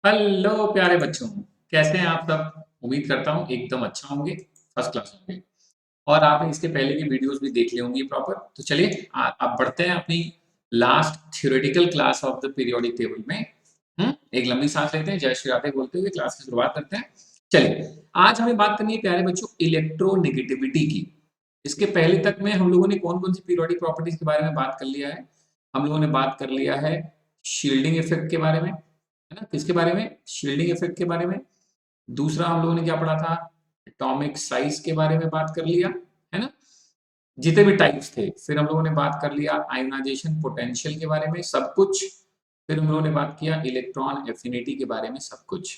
Hello प्यारे बच्चों, कैसे हैं आप सब। उम्मीद करता हूँ एकदम अच्छा होंगे, फर्स्ट क्लास होंगे। और आपने इसके पहले की वीडियोस भी देख ली होंगी प्रॉपर। तो चलिए आप बढ़ते हैं अपनी last theoretical class of the periodic table में। एक लंबी सांस लेते हैं, जय श्री राधे बोलते हुए क्लास की शुरुआत करते हैं। चलिए, आज हमें बात करनी है प्यारे बच्चों इलेक्ट्रोनेगेटिविटी की। इसके पहले तक में हम लोगों ने कौन कौन सी पीरियोडिक प्रॉपर्टीज के बारे में बात कर लिया है। हम लोगों ने बात कर लिया है शील्डिंग इफेक्ट के बारे में, है ना। किसके बारे में? शील्डिंग इफेक्ट के बारे में। दूसरा हम लोगों ने क्या पढ़ा था? एटॉमिक साइज के बारे में बात कर लिया, है ना, जितने भी टाइप्स थे। फिर हम लोगों ने बात कर लिया आयोनाइजेशन पोटेंशियल के बारे में सब कुछ। फिर हम लोगों ने बात किया इलेक्ट्रॉन एफिनिटी के बारे में सब कुछ।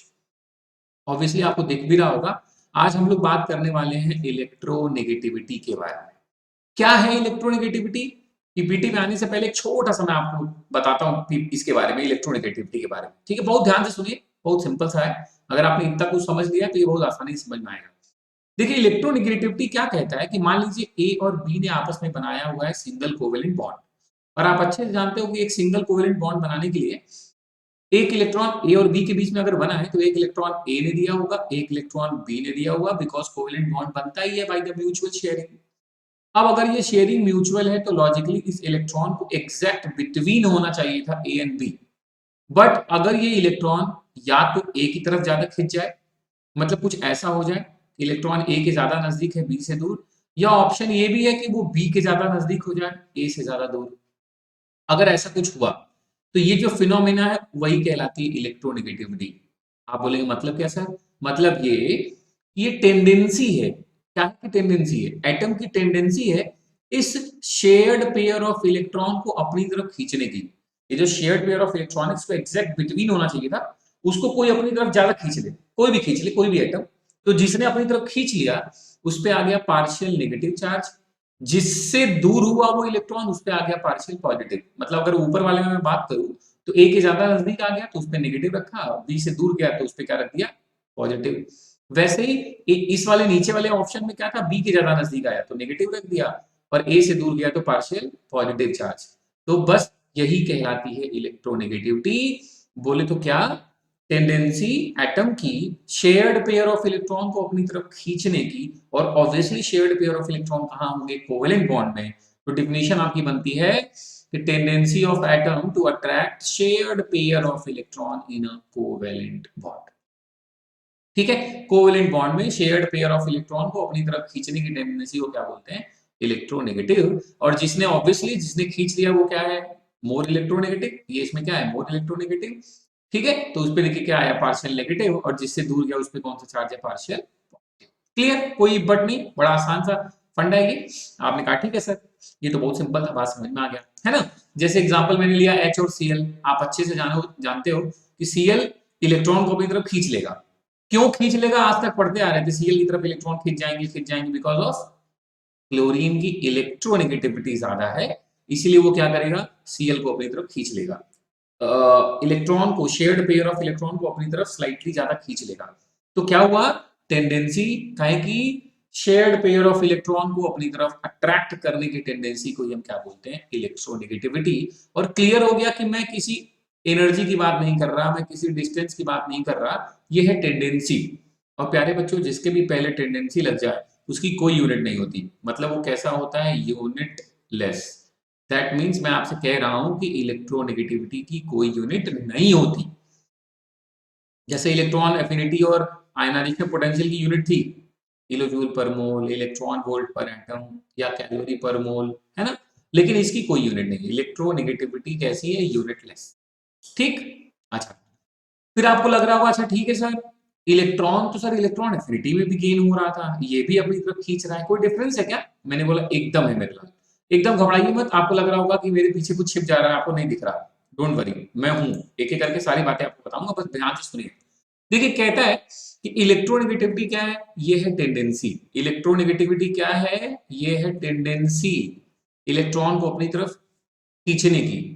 ऑब्वियसली आपको दिख भी रहा होगा, आज हम लोग बात करने वाले हैं इलेक्ट्रोनेगेटिविटी के बारे में। क्या है इलेक्ट्रोनेगेटिविटी? पीपीटी में आने से पहले एक छोटा सा मैं आपको बताता हूँ इसके बारे में, इलेक्ट्रोनेगेटिविटी के बारे में। ठीक है, बहुत ध्यान से सुनिए, बहुत सिंपल सा है। अगर आपने इतना कुछ समझ लिया तो ये बहुत आसानी से समझ में आएगा। देखिए, इलेक्ट्रोनेगेटिविटी क्या कहता है कि मान लीजिए ए और बी ने आपस में बनाया हुआ है सिंगल कोवेलेंट बॉन्ड। और आप अच्छे से जानते हो कि एक सिंगल कोवेलेंट बॉन्ड बनाने के लिए एक इलेक्ट्रॉन ए और बी के बीच में अगर बना है तो एक इलेक्ट्रॉन ए ने दिया होगा, एक इलेक्ट्रॉन बी ने दिया होगा, बिकॉज कोवेलेंट बॉन्ड बनता ही है बाय द म्यूचुअल शेयरिंग। अब अगर ये शेयरिंग म्यूचुअल है तो लॉजिकली इस इलेक्ट्रॉन को एग्जैक्ट बिटवीन होना चाहिए था ए एंड बी। बट अगर ये इलेक्ट्रॉन या तो ए की तरफ ज्यादा खिंच जाए, मतलब कुछ ऐसा हो जाए इलेक्ट्रॉन ए के ज्यादा नजदीक है बी से दूर, या ऑप्शन ये भी है कि वो बी के ज्यादा नजदीक हो जाए ए से ज्यादा दूर। अगर ऐसा कुछ हुआ तो ये जो फिनोमेना है वही कहलाती है इलेक्ट्रोनेगेटिविटी। आप बोलेंगे मतलब क्या सर? मतलब ये टेंडेंसी है। क्या की टेंडेंसी है? एटम की टेंडेंसी है इस शेयर्ड पेयर ऑफ इलेक्ट्रॉन को अपनी तरफ खींचने की। ये जो शेयर्ड पेयर ऑफ इलेक्ट्रॉनिक्स को एग्जैक्ट बिटवीन होना चाहिए था, उसको कोई अपनी तरफ ज्यादा खींच ले, कोई भी खींच ले, कोई भी एटम। तो जिसने अपनी तरफ खींच लिया उस पर आ गया पार्शियल नेगेटिव चार्ज, जिससे दूर हुआ वो इलेक्ट्रॉन उस पर आ गया पार्शियल पॉजिटिव। मतलब अगर ऊपर वाले में मैं बात करूं तो ए के ज्यादा नजदीक आ गया तो उस पर नेगेटिव रखा, बी से दूर गया तो उस पर क्या रख दिया? पॉजिटिव। वैसे ही इस वाले नीचे वाले ऑप्शन में क्या था? बी के ज्यादा नजदीक आया तो नेगेटिव रख दिया, और ए से दूर गया तो पार्शियल पॉजिटिव चार्ज। तो बस यही कहलाती है इलेक्ट्रोनेगेटिविटी। बोले तो क्या? टेंडेंसी एटम की शेयर्ड पेयर ऑफ इलेक्ट्रॉन को अपनी तरफ खींचने की। और obviously shared pair of electron कहां होंगे? कोवेलेंट बॉन्ड में। तो डिफिनेशन आपकी बनती है कि tendency of atom to attract shared pair of electron in a covalent bond. ठीक है, कोवेलेंट बॉन्ड में शेयर्ड पेयर ऑफ इलेक्ट्रॉन को अपनी तरफ खींचने की टेंडेंसी को क्या बोलते हैं? इलेक्ट्रोनेगेटिव। और जिसने खींच लिया वो क्या है? More electronegative. ये इसमें क्या है? More electronegative. ठीक है, तो उस पर देखिए क्या आया? Partial negative. और जिससे दूर गया उस पर कौन सा चार्ज है? पार्शियल। क्लियर? कोई बट नहीं, बड़ा आसान सा फंडा है ये। आपने कहा ठीक है सर, ये तो बहुत सिंपल था, बात समझ में आ गया, है ना। जैसे एग्जांपल मैंने लिया एच और सीएल। आप अच्छे से जानते हो कि सीएल इलेक्ट्रॉन को अपनी तरफ खींच लेगा। क्यों खींच लेगा? आज तक पढ़ते आ रहे थे, सीएल की तरफ इलेक्ट्रॉन खींच जाएंगे बिकॉज ऑफ क्लोरीन की इलेक्ट्रोनेगेटिविटी ज्यादा है। इसीलिए वो क्या करेगा? सीएल को अपनी तरफ खींच लेगा, इलेक्ट्रॉन को, शेयर्ड पेयर ऑफ इलेक्ट्रॉन को अपनी तरफ स्लाइटली ज्यादा खींच लेगा। तो क्या हुआ? टेंडेंसी काहे की? शेयर्ड पेयर ऑफ इलेक्ट्रॉन को अपनी तरफ अट्रैक्ट करने की टेंडेंसी को हम क्या बोलते हैं? इलेक्ट्रोनेगेटिविटी। और क्लियर हो गया कि मैं किसी एनर्जी की बात नहीं कर रहा, मैं किसी डिस्टेंस की बात नहीं कर रहा, ये है टेंडेंसी। और प्यारे बच्चों, जिसके भी पहले टेंडेंसी लग जाए उसकी कोई यूनिट नहीं होती, मतलब वो कैसा होता है? Unit less. दैट मीन्स मैं आपसे कह रहा हूं कि इलेक्ट्रोनेगेटिविटी की कोई यूनिट नहीं होती। जैसे इलेक्ट्रॉन एफिनिटी और आयनाइजेशन पोटेंशियल की यूनिट थी किलो जूल पर मोल, इलेक्ट्रॉन वोल्ट पर एटम, या कैलोरी पर मोल, है ना। लेकिन इसकी कोई यूनिट नहीं। इलेक्ट्रोनेगेटिविटी कैसी है? यूनिटलेस। ठीक। अच्छा, फिर आपको लग रहा होगा अच्छा ठीक है सर, इलेक्ट्रॉन तो सर इलेक्ट्रॉन एफिनिटी में भी गेन हो रहा था, ये भी अपनी तरफ खींच रहा है, कोई डिफरेंस है क्या? मैंने बोला एकदम है मेरे लाल। एकदम घबराइए मत। आपको लग रहा होगा कि मेरे पीछे कुछ छिप जा रहा है, आपको नहीं दिख रहा। डोंट वरी, मैं हूं, एक एक करके सारी बातें आपको बताऊंगा, बस ध्यान से सुनिए। देखिए, कहता है कि इलेक्ट्रोनेगेटिविटी क्या है? ये है टेंडेंसी। इलेक्ट्रोनेगेटिविटी क्या है? ये है टेंडेंसी इलेक्ट्रॉन को अपनी तरफ खींचने की।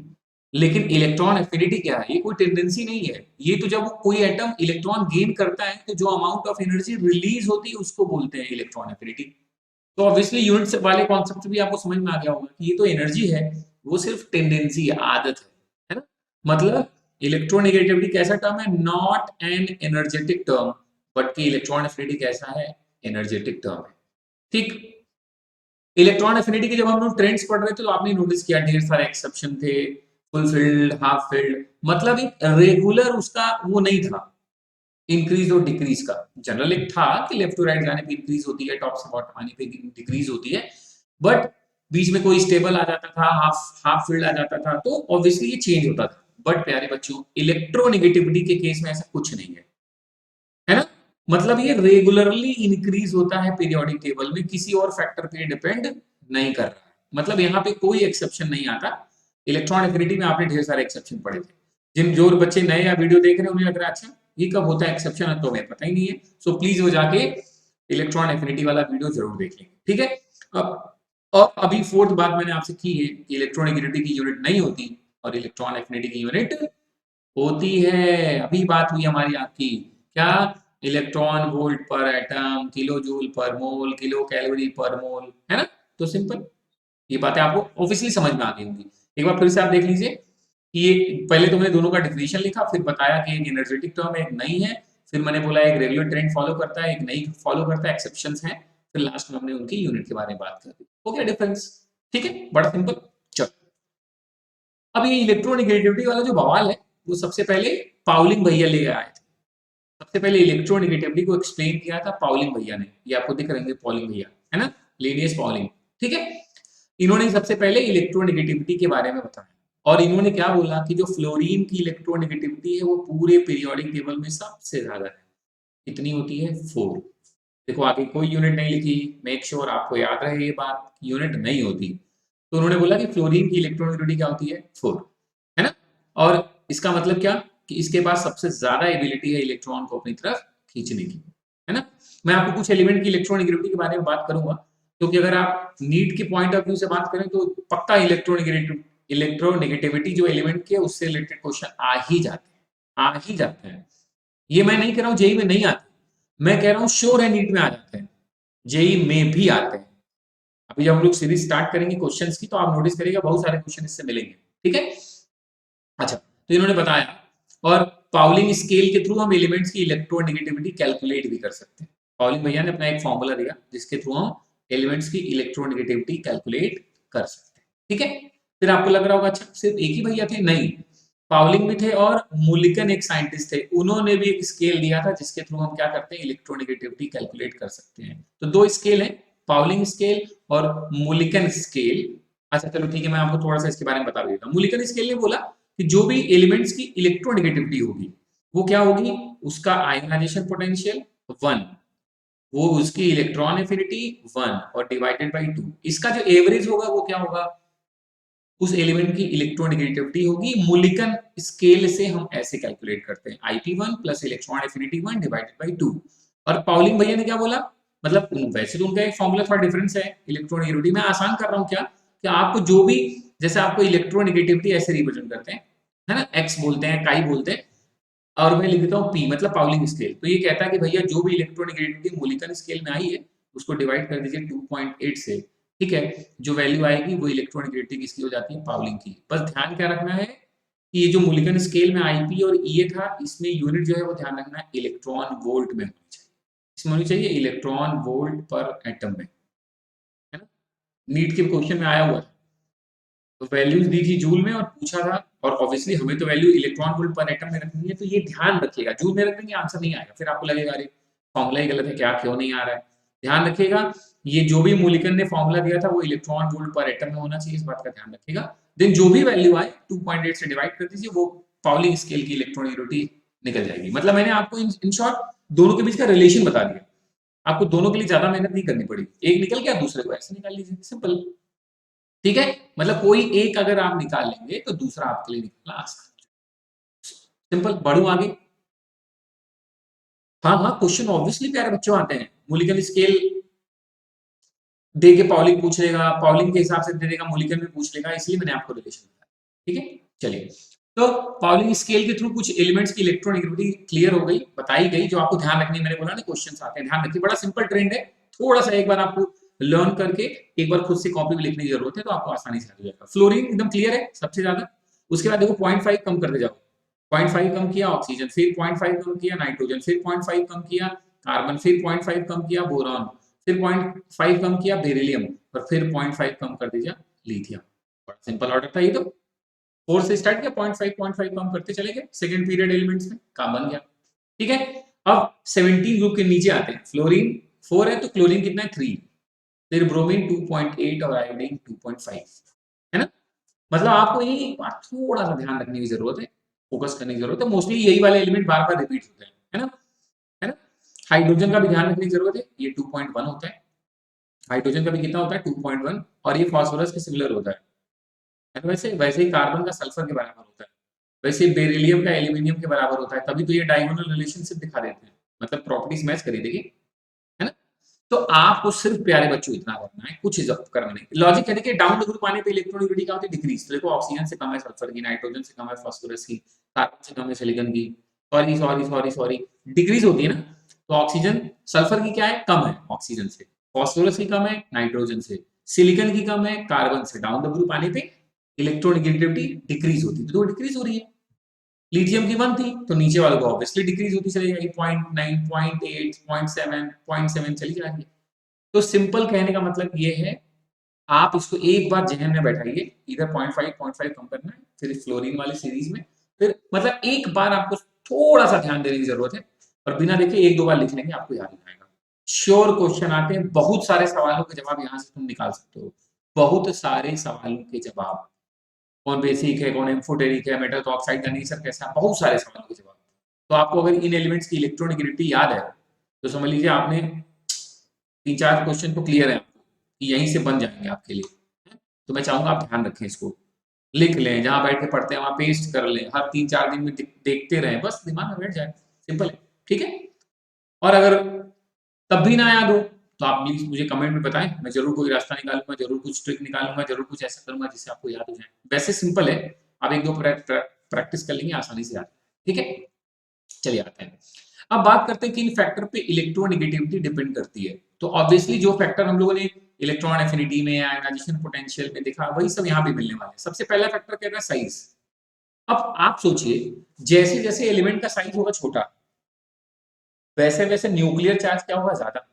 लेकिन इलेक्ट्रॉन एफिनिटी क्या है? ये कोई टेंडेंसी नहीं है। ये तो जब कोई एटम इलेक्ट्रॉन गेन करता है तो जो अमाउंट ऑफ एनर्जी रिलीज होती है उसको बोलते हैं इलेक्ट्रॉन एफिनिटी। तो ऑब्वियसली यूनिट्स वाले कॉन्सेप्ट भी आपको समझ में आ गया होगा कि ये तो एनर्जी है, वो सिर्फ टेंडेंसी है, आदत है ना। मतलब इलेक्ट्रोनेगेटिविटी कैसा टर्म है? Not an energetic term, but की इलेक्ट्रॉन एफिनिटी कैसा है? एनर्जेटिक टर्म है। ठीक, इलेक्ट्रॉन एफिनिटी के जब हम लोग ट्रेंड्स पढ़ रहे थे तो आपने नोटिस किया ढेर सारे एक्सेप्शन थे, फुल फील्ड, हाफ फील्ड, मतलब एक रेगुलर उसका वो नहीं था इंक्रीज और डिक्रीज का। जनरल एक था कि लेफ्ट टू राइट जाने पे इंक्रीज होती है, टॉप से बॉटम आने पे डिक्रीज होती है, बट बीच में कोई स्टेबल आ जाता था, हाफ हाफ फील्ड आ जाता था, तो ऑब्वियसली ये चेंज होता था। बट प्यारे बच्चों, इलेक्ट्रोनेगेटिविटी के केस में ऐसा कुछ नहीं है, है ना? मतलब ये रेगुलरली इंक्रीज होता है पीरियोडिक टेबल में, किसी और फैक्टर पे डिपेंड नहीं कर रहा है। मतलब यहाँ पे कोई एक्सेप्शन नहीं आता। इलेक्ट्रॉन एफिनिटी में आपने ढेर सारे एक्सेप्शन पढ़े थे। जिन जो बच्चे नए या वीडियो देख रहे हैं उन्हें लग रहा है अच्छा ये कब होता है एक्सेप्शन, तो हमें पता ही नहीं है। सो प्लीज वो जाके इलेक्ट्रॉन एफिनिटी वाला वीडियो जरूर देख लेंगे, ठीक है? अब और अभी फोर्थ बात मैंने आपसे की है कि इलेक्ट्रॉन एफिनिटी की यूनिट नहीं होती और इलेक्ट्रॉन एफिनिटी की यूनिट होती है। अभी बात हुई हमारी आपकी, क्या? इलेक्ट्रॉन वोल्ट पर एटम, किलो जूल पर मोल, किलो कैलोरी पर मोल, है ना? तो सिंपल, ये बातें आपको ऑब्वियसली समझ में आ गई होंगी। एक बार फिर से आप देख लीजिए कि ये पहले तो मैंने दोनों का डिफिनेशन लिखा, फिर बताया कि एक एनर्जेटिक टर्म है, एक नहीं है, फिर मैंने बोला एक रेगुलर ट्रेंड फॉलो करता है, एक नहीं फॉलो करता है, एक्सेप्शंस हैं, फिर लास्ट में हमने उनकी यूनिट के बारे में बात कर दी। हो गया डिफरेंस, ठीक है? बड़ा सिंपल। चलो, अब ये इलेक्ट्रोनेगेटिविटी वाला जो बवाल है वो सबसे पहले पाउलिंग भैया ले आए थे। सबसे पहले इलेक्ट्रोनेगेटिविटी को एक्सप्लेन किया था पाउलिंग भैया ने, ये आपको दिख रहे हैं पॉलिंग भैया, है ना? लिनियस पॉलिंग, ठीक है? इन्होंने सबसे पहले इलेक्ट्रोनेगेटिविटी के बारे में बताया और इन्होंने क्या बोला कि जो फ्लोरीन की इलेक्ट्रोनेगेटिविटी है वो पूरे पीरियोडिक टेबल में सबसे ज्यादा है। कितनी होती है? 4। देखो आगे कोई यूनिट नहीं लिखी, मेक श्योर आपको याद रहे ये बात, यूनिट नहीं होती। तो उन्होंने बोला कि फ्लोरीन की इलेक्ट्रोनेगेटिविटी क्या होती है? 4, है ना? और इसका मतलब क्या कि इसके पास सबसे ज्यादा एबिलिटी है इलेक्ट्रॉन को अपनी तरफ खींचने की, है ना? मैं आपको कुछ एलिमेंट की इलेक्ट्रोनेगेटिविटी के बारे में बात करूंगा, क्योंकि अगर आप नीट के पॉइंट ऑफ व्यू से बात करें तो पक्का इलेक्ट्रोनेगेटिविटी जो एलिमेंट के उससे रिलेटेड क्वेश्चन आ ही जाते हैं, आ ही जाते हैं। ये मैं नहीं कह रहा हूं जेई में नहीं आते, मैं कह रहा हूं श्योर है नीट में आ जाते हैं, जेई में भी आते हैं। अभी जब हम लोग सीरीज स्टार्ट करेंगे क्वेश्चंस की तो आप नोटिस करिएगा बहुत सारे क्वेश्चन इससे मिलेंगे, ठीक है? अच्छा, तो इन्होंने बताया, और पाउलिंग स्केल के थ्रू हम एलिमेंट्स की इलेक्ट्रोनेगेटिविटी कैलकुलेट भी कर सकते हैं। पाउलिंग भैया ने अपना एक फॉर्मूला दिया जिसके थ्रू हम एलिमेंट्स की इलेक्ट्रोनेगेटिविटी कैलकुलेट कर सकते हैं, ठीक है? फिर आपको लग रहा होगा अच्छा सिर्फ एक ही भैया थे, नहीं, पाउलिंग भी थे और मुलिकन एक साइंटिस्ट थे, उन्होंने भी एक स्केल दिया था जिसके थ्रू हम क्या करते हैं इलेक्ट्रोनेगेटिविटी कैलकुलेट कर सकते हैं। तो दो स्केल है, पाउलिंग स्केल और मुलिकन स्केल। अच्छा चलो ठीक है, मैं आपको थोड़ा सा इसके बारे में बता देता हूँ। मुलिकन स्केल ने बोला कि जो भी एलिमेंट्स की इलेक्ट्रोनेगेटिविटी होगी वो क्या होगी, उसका आयनाइजेशन पोटेंशियल 1, वो उसकी इलेक्ट्रॉन एफिनिटी 1 और डिवाइडेड बाई 2, इसका जो एवरेज होगा वो क्या होगा, उस एलिमेंट की इलेक्ट्रोनेगेटिविटी होगी। मुलिकन स्केल से हम ऐसे कैलकुलेट करते हैं IP1 plus electron affinity 1 divided by 2। और पाउलिंग भैया ने क्या बोला, मतलब वैसे तो उनका एक फॉर्मूला थोड़ा डिफरेंस है इलेक्ट्रोनेगेटिविटी में, आसान कर रहा हूं क्या कि आपको जो भी, जैसे आपको इलेक्ट्रोनेगेटिविटी ऐसे रिप्रेजेंट करते हैं, है ना, एक्स बोलते हैं, काई बोलते हैं, और मैं लिख देता हूँ पी मतलब पाउलिंग स्केल। तो ये कहता है कि भैया जो भी इलेक्ट्रोनेगेटिविटी मुलिकन स्केल में आई है उसको डिवाइड कर दीजिए 2.8 से, ठीक है? जो वैल्यू आएगी वो इलेक्ट्रोनेगेटिविटी किसकी हो जाती है, पाउलिंग की। बस ध्यान क्या रखना है कि ये जो मुलिकन स्केल में आईपी और ईए था, इसमें यूनिट जो है वो ध्यान रखना है इलेक्ट्रॉन वोल्ट में होनी चाहिए, इसमें होनी चाहिए इलेक्ट्रॉन वोल्ट पर एटम में, है ना? नीट के क्वेश्चन में आया हुआ है, तो वैल्यूज दी थी जूल में और पूछा था, और ऑब्वियसली हमें तो वैल्यू इलेक्ट्रॉन वोल्ट पर एटम में रखनी है, तो ये ध्यान रखिएगा, जूल में रख देंगे आंसर नहीं आएगा, फिर आपको लगेगा अरे फॉर्मूला ही गलत है क्या, क्यों नहीं आ रहा है। ध्यान रखिएगा ये जो भी मुलिकन ने फॉर्मूला दिया था वो इलेक्ट्रॉन वोल्ट पर एटम में होना चाहिए, इस बात का ध्यान रखिएगा। देन जो भी वैल्यू आए 2.8 से डिवाइड कर दीजिए, वो पाउलिंग स्केल की इलेक्ट्रोनेगेटिविटी निकल जाएगी। मतलब मैंने आपको इन शॉर्ट दोनों के बीच का रिलेशन बता दिया, आपको दोनों के लिए ज्यादा मेहनत नहीं करनी पड़ेगी, एक निकल गया दूसरे को ऐसे निकाल लीजिए, सिंपल, ठीक है? मतलब कोई एक अगर आप निकाल लेंगे तो दूसरा आपके लिए निकलना आसान, सिंपल। बढ़ू आगे। हाँ हाँ, क्वेश्चन ऑब्वियसली प्यारे बच्चों आते हैं, मुलिकन स्केल दे के पाउलिंग पूछ लेगा, पाउलिंग के हिसाब से दे देगा, मुलिकन भी पूछ लेगा, इसलिए मैंने आपको रिलेशन बताया, ठीक है? चलिए, तो पाउलिंग स्केल के थ्रू कुछ एलिमेंट्स की इलेक्ट्रोनेगेटिविटी क्लियर हो गई, बताई गई, जो आपको ध्यान रखनी है, मैंने बोला ना क्वेश्चंस आते हैं, ध्यान रखिए, बड़ा सिंपल ट्रेंड है, थोड़ा सा एक बार आपको लर्न करके एक बार खुद से कॉपी भी लिखने की जरूरत है, तो आपको आसानी से आ जाएगा। फ्लोरीन एकदम क्लियर है सबसे ज्यादा, उसके बाद देखो 0.5 कम करते जाओ, 0.5 कम किया ऑक्सीजन, फिर 0.5 कम किया नाइट्रोजन, फिर 0.5 कम किया कार्बन, फिर 0.5 कम किया बोरॉन, फिर 0.5 कम किया बेरिलियम और फिर 0.5 कम कर दीजिए लिथियम। बड़ा सिंपल ऑर्डर था ये तो। 4 से स्टार्ट किया, 0.5 कम करते चले गए सेकंड पीरियड एलिमेंट्स में, काम बन गया। ठीक है, अब 17 ग्रुप के नीचे आते हैं। फ्लोरीन 4 है तो क्लोरीन कितना है 3, फिर ब्रोमीन 2.8 और आयोडीन 2.5, है ना। मतलब आपको ये बात थोड़ा सा ध्यान रखने की जरूरत है, फोकस करने की जरूरत है। मोस्टली यही वाले एलिमेंट बार बार रिपीट होते हैं, है ना, है ना। हाइड्रोजन का भी ध्यान रखने की जरूरत है, ये 2.1 होता है। हाइड्रोजन का भी कितना होता है 2.1, और ये फास्फोरस के सिमिलर होता है। वैसे वैसे ही कार्बन का सल्फर के बराबर होता है, वैसे बेरिलियम का एल्यूमिनियम के बराबर होता है। तभी तो ये डायगोनल रिलेशनशिप दिखा देते हैं, मतलब प्रॉपर्टीज मैच करी देखिए, है ना। तो आपको सिर्फ प्यारे बच्चों इतना करना है, कुछ इजाफा करना नहीं। लॉजिक है देखिए, डाउन द ग्रुप आने पे इलेक्ट्रॉनिक क्या होती है डिक्रीज। तो देखो ऑक्सीजन से कम है सल्फर की, नाइट्रोजन से कम है फास्फोरस की, कार्बन से कम है सिलिकॉन की, sorry sorry sorry sorry decrease होती है ना। तो ऑक्सीजन सल्फर की क्या है कम है ऑक्सीजन से, फास्फोरस की कम है नाइट्रोजन से, सिलिकॉन की कम है कार्बन से। डाउन द ग्रुप आने पे इलेक्ट्रोनेगेटिविटी डिक्रीज होती है, तो डिक्रीज हो रही है। लिथियम की 1 थी तो नीचे वाले को ऑब्वियसली डिक्रीज होती चली जाएगी, 0.9 0.8 0.7 0.7 चली जाएगी। तो सिंपल कहने का मतलब ये है, आप इसको एक बार जहन में बैठाइए, इधर 0.5 कम करना है, फिर फ्लोरीन वाली सीरीज में, फिर मतलब एक बार आपको थोड़ा सा ध्यान देने की जरूरत है, और बिना देखे एक दो बार लिख लेंगे आपको याद हो जाएगा। श्योर क्वेश्चन आते हैं, बहुत सारे सवालों के जवाब यहाँ से तुम निकाल सकते हो, बहुत सारे सवालों के जवाब। कौन बेसिक है, कौन एम्फोटेरिक है, मेटल ऑक्साइड का नेचर कैसा है, बहुत सारे सवालों के जवाब। तो आपको अगर इन एलिमेंट्स की इलेक्ट्रोनेगेटिविटी याद है तो समझ लीजिए आपने 3-4 क्वेश्चन तो क्लियर है आपको, कि यहीं से बन जाएंगे आपके लिए। तो मैं चाहूंगा आप ध्यान रखें, इसको लिख लें, जहां बैठ के पढ़ते हैं वहां पेस्ट कर लें, हर 3-4 दिन में देखते रहें, बस दिमाग में बैठ जाए, सिंपल है। ठीक है, और अगर तब भी ना याद हो तो आप प्लीज मुझे कमेंट में बताएं, मैं जरूर कोई रास्ता निकालूंगा, जरूर कुछ ट्रिक निकालूंगा, जरूर कुछ ऐसा करूंगा जिससे आपको याद हो जाए। वैसे सिंपल है, आप एक दो प्रैक्टिस कर लेंगे आसानी से याद। ठीक है, चलिए आते हैं। अब बात करते हैं कि इन फैक्टर पे इलेक्ट्रोनेगेटिविटी डिपेंड करती है। तो ऑब्वियसली जो फैक्टर हम लोगों ने इलेक्ट्रॉन एफिनिटी में, आयनाइजेशन पोटेंशियल में देखा, वही सब यहाँ भी मिलने वाले हैं। सबसे पहला फैक्टर कह रहा है साइज। अब आप सोचिए, जैसे जैसे एलिमेंट का साइज होगा छोटा, वैसे वैसे न्यूक्लियर चार्ज क्या होगा ज्यादा।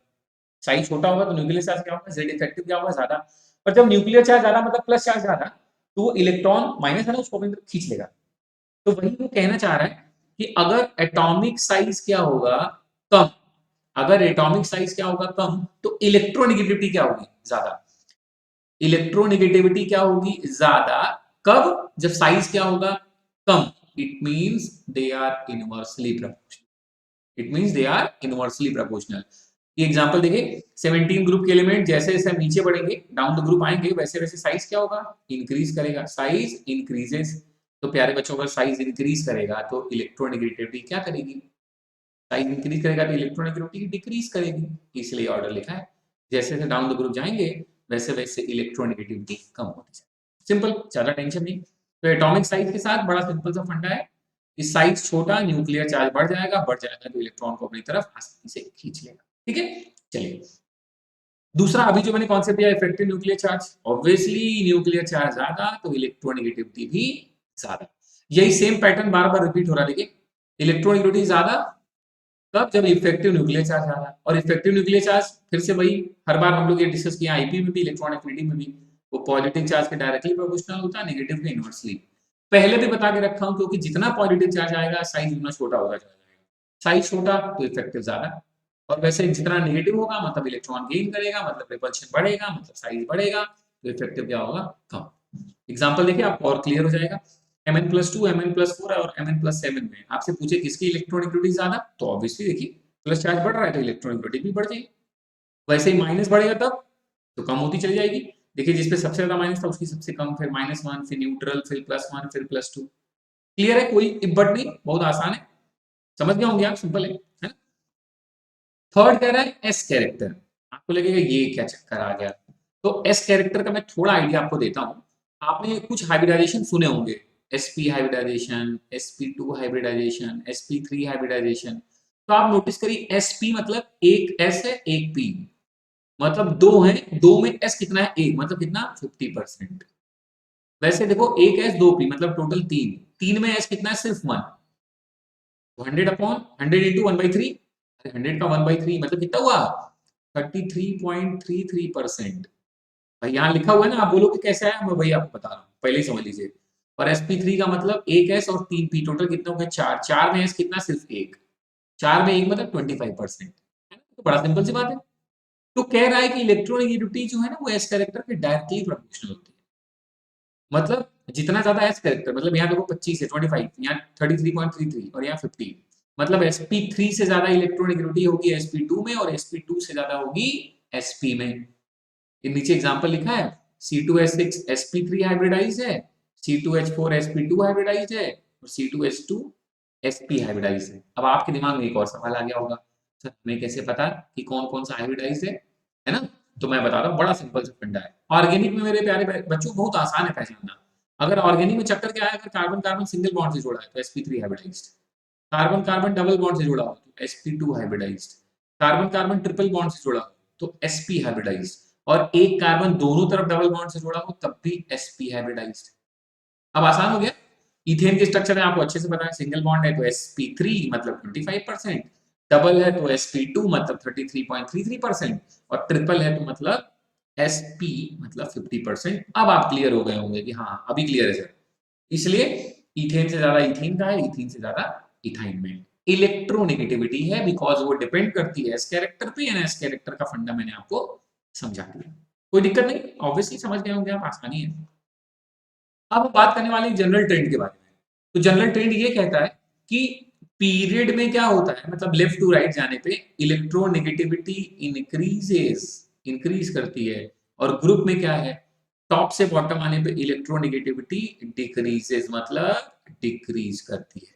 साइज छोटा होगा तो न्यूक्लियर चार्ज क्या होगा, जेड इफेक्टिव क्या होगा ज्यादा। और जब न्यूक्लियर चार्ज ज्यादा मतलब प्लस चार्ज ज्यादा, तो वो इलेक्ट्रॉन माइनस है ना उसको अपनी तरफ खींच लेगा। तो वही वो कहना चाह रहा है कि अगर एटॉमिक साइज क्या होगा कम, अगर एटॉमिक साइज क्या होगा कम, तो इलेक्ट्रोनेगेटिविटी क्या होगी ज्यादा। इलेक्ट्रोनेगेटिविटी क्या होगी ज्यादा, कब, जब साइज क्या होगा कम। It means they are inversely proportional, it means they are inversely proportional. ये एग्जांपल देखिए, 17 ग्रुप के एलिमेंट जैसे जैसे नीचे बढ़ेंगे, डाउन द ग्रुप आएंगे, वैसे वैसे साइज क्या होगा इंक्रीज करेगा, साइज इंक्रीजेस। तो प्यारे बच्चों, अगर साइज इंक्रीज करेगा तो इलेक्ट्रोनेगेटिविटी क्या करेगी, साइज इंक्रीज करेगा तो इलेक्ट्रोनेगेटिविटी डिक्रीज करेगी, इसलिए ऑर्डर लिखा है। जैसे जैसे डाउन द ग्रुप जाएंगे वैसे वैसे इलेक्ट्रोनेगेटिविटी कम होती जाएगी। सिंपल, ज्यादा टेंशन नहीं। तो एटॉमिक साइज के साथ बड़ा सिंपल सा फंडा है कि साइज छोटा, न्यूक्लियर चार्ज बढ़ जाएगा तो इलेक्ट्रॉन को अपनी तरफ आसानी से खींच लेगा। ठीक है, चलिए दूसरा, अभी जो मैंने कॉन्सेप्ट दिया effective nuclear charge, obviously nuclear charge ज्यादा तो इलेक्ट्रोनेगेटिविटी भी ज्यादा। यही सेम पैटर्न बार बार रिपीट हो रहा है। देखिए, इलेक्ट्रोनेगेटिविटी ज्यादा कब, जब इफेक्टिव न्यूक्लियर चार्ज ज्यादा। और इफेक्टिव न्यूक्लियर चार्ज फिर से वही, हर बार हम लोग ये डिस्कस किया आईपी में भी, इलेक्ट्रॉन एफिनिटी में भी, वो पॉजिटिव चार्ज के डायरेक्टली प्रोपोर्शनल होता है, नेगेटिव के इनवर्सली। पहले भी बता के रखा हूं, क्योंकि जितना पॉजिटिव चार्ज आएगा साइज उतना छोटा होता जाएगा, साइज छोटा तो इफेक्टिव ज्यादा, और वैसे जितना नेगेटिव होगा मतलब इलेक्ट्रॉन गेन करेगा, मतलब रिपल्शन बढ़ेगा, मतलब साइज बढ़ेगा, तो इफेक्टिव क्या होगा कम। एग्जांपल देखिए आपको और क्लियर हो जाएगा। Mn+2, Mn+4 और Mn+7 में आपसे पूछे किसकी इलेक्ट्रोनेगेटिविटी ज्यादा, तो ऑब्वियसली देखिए प्लस चार्ज बढ़ रहा है तो इलेक्ट्रोनेगेटिविटी भी बढ़ जाएगी। वैसे ही माइनस बढ़ेगा तब तो कम होती चली जाएगी। देखिए जिसपे सबसे ज्यादा माइनस था उसकी सबसे कम, फिर -1, फिर न्यूट्रल, फिर +1, फिर +2। क्लियर है, कोई इब्बट नहीं, बहुत आसान है, समझ गए होंगे आप, सिंपल है ना। थर्ड कह रहा है एस कैरेक्टर। आपको लगेगा ये क्या चक्कर आ गया, तो एस कैरेक्टर का मैं थोड़ा आइडिया आपको देता हूं। आपने कुछ हाइब्रिडाइजेशन सुने होंगे, sp hybridisation, sp2 hybridisation, sp3 hybridisation. तो आप नोटिस करिए sp मतलब एक s है एक p, मतलब दो है, दो में s कितना है एक, मतलब कितना 50%। वैसे देखो एक s दो p मतलब टोटल तीन, तीन में s कितना है सिर्फ 1, तो 100 इंटू 1/3, 100 का 1/3 मतलब कितना हुआ? 33.33%। भाई यहाँ लिखा हुआ है ना, आप बोलोगे कैसे आया, मैं वही आपको बता रहा हूँ, पहले ही समझ लीजिए। और sp3 का मतलब एक एस और 3 पी, टोटल कितना हो गया? 4। 4 में एस कितना? सिर्फ एक। 4 में एक मतलब 25%, है ना? तो बड़ा सिंपल सी बात है। तो कह रहा है कि इलेक्ट्रोनेगेटिविटी जो है ना, वो एस कैरेक्टर के डायरेक्टली प्रोपोर्शनल होती है। मतलब जितना ज्यादा एस कैरेक्टर, मतलब यहाँ देखो 25 है, 25, यहाँ 33.33 और यहाँ 50, मतलब sp3 से ज्यादा इलेक्ट्रोनेगेटिविटी होगी sp2 में, और sp2 से ज्यादा होगी sp में। ये नीचे एग्जांपल लिखा है, C2H6 sp3 हाइब्रिडाइज है, C2H4 sp2 हाइब्रिडाइज है, और C2H2 sp हाइब्रिडाइज है। अब आपके दिमाग में एक और सवाल आ गया होगा, सर हमें कैसे पता कि कौन कौन सा हाइब्रिडाइज है ना? तो मैं बता रहा हूँ, बड़ा सिंपल सा फंडा है। ऑर्गेनिक में मेरे प्यारे बच्चों बहुत आसान है पहचानना। अगर ऑर्गेनिक में चक्कर क्या है, अगर कार्बन कार्बन सिंगल बॉन्ड से जुड़ा है तो sp3 hybridized, carbon carbon double bond से जुड़ा हो तो sp2 hybridized, carbon carbon triple bond से जुड़ा हो तो sp हाइब्रिडाइज्ड, और एक कार्बन दोनों तरफ डबल बॉन्ड से जुड़ा हो तब भी sp हाइब्रिडाइज्ड। अब आसान हो गया। इथेन के स्ट्रक्चर में आपको अच्छे से पता है, सिंगल बॉन्ड है तो sp3 मतलब 25%, डबल है तो sp2 मतलब 33.33%, और ट्रिपल है तो मतलब sp मतलब 50%। अब आप क्लियर हो गए होंगे कि हाँ अभी क्लियर है सर। इसलिए इथेन से ज्यादा इथीन का है, इथीन से ज्यादा इथाइन में। इलेक्ट्रोनेगेटिविटी है बिकॉज वो डिपेंड करती है एस कैरेक्टर पे, या एस कैरेक्टर का फंडा मैंने आपको समझा दिया। कोई दिक्कत नहीं, ऑब्वियसली समझ गए होंगे आप, आसानी है। अब हम बात करने वाले हैं जनरल ट्रेंड के बारे में। तो जनरल ट्रेंड ये कहता है कि पीरियड में क्या होता है, मतलब लेफ्ट टू राइट जाने पे इलेक्ट्रोनेगेटिविटी इंक्रीजेस, इंक्रीज करती है, और ग्रुप में क्या है, टॉप से बॉटम आने पे इलेक्ट्रोनेगेटिविटी डिक्रीजेस मतलब डिक्रीज करती है।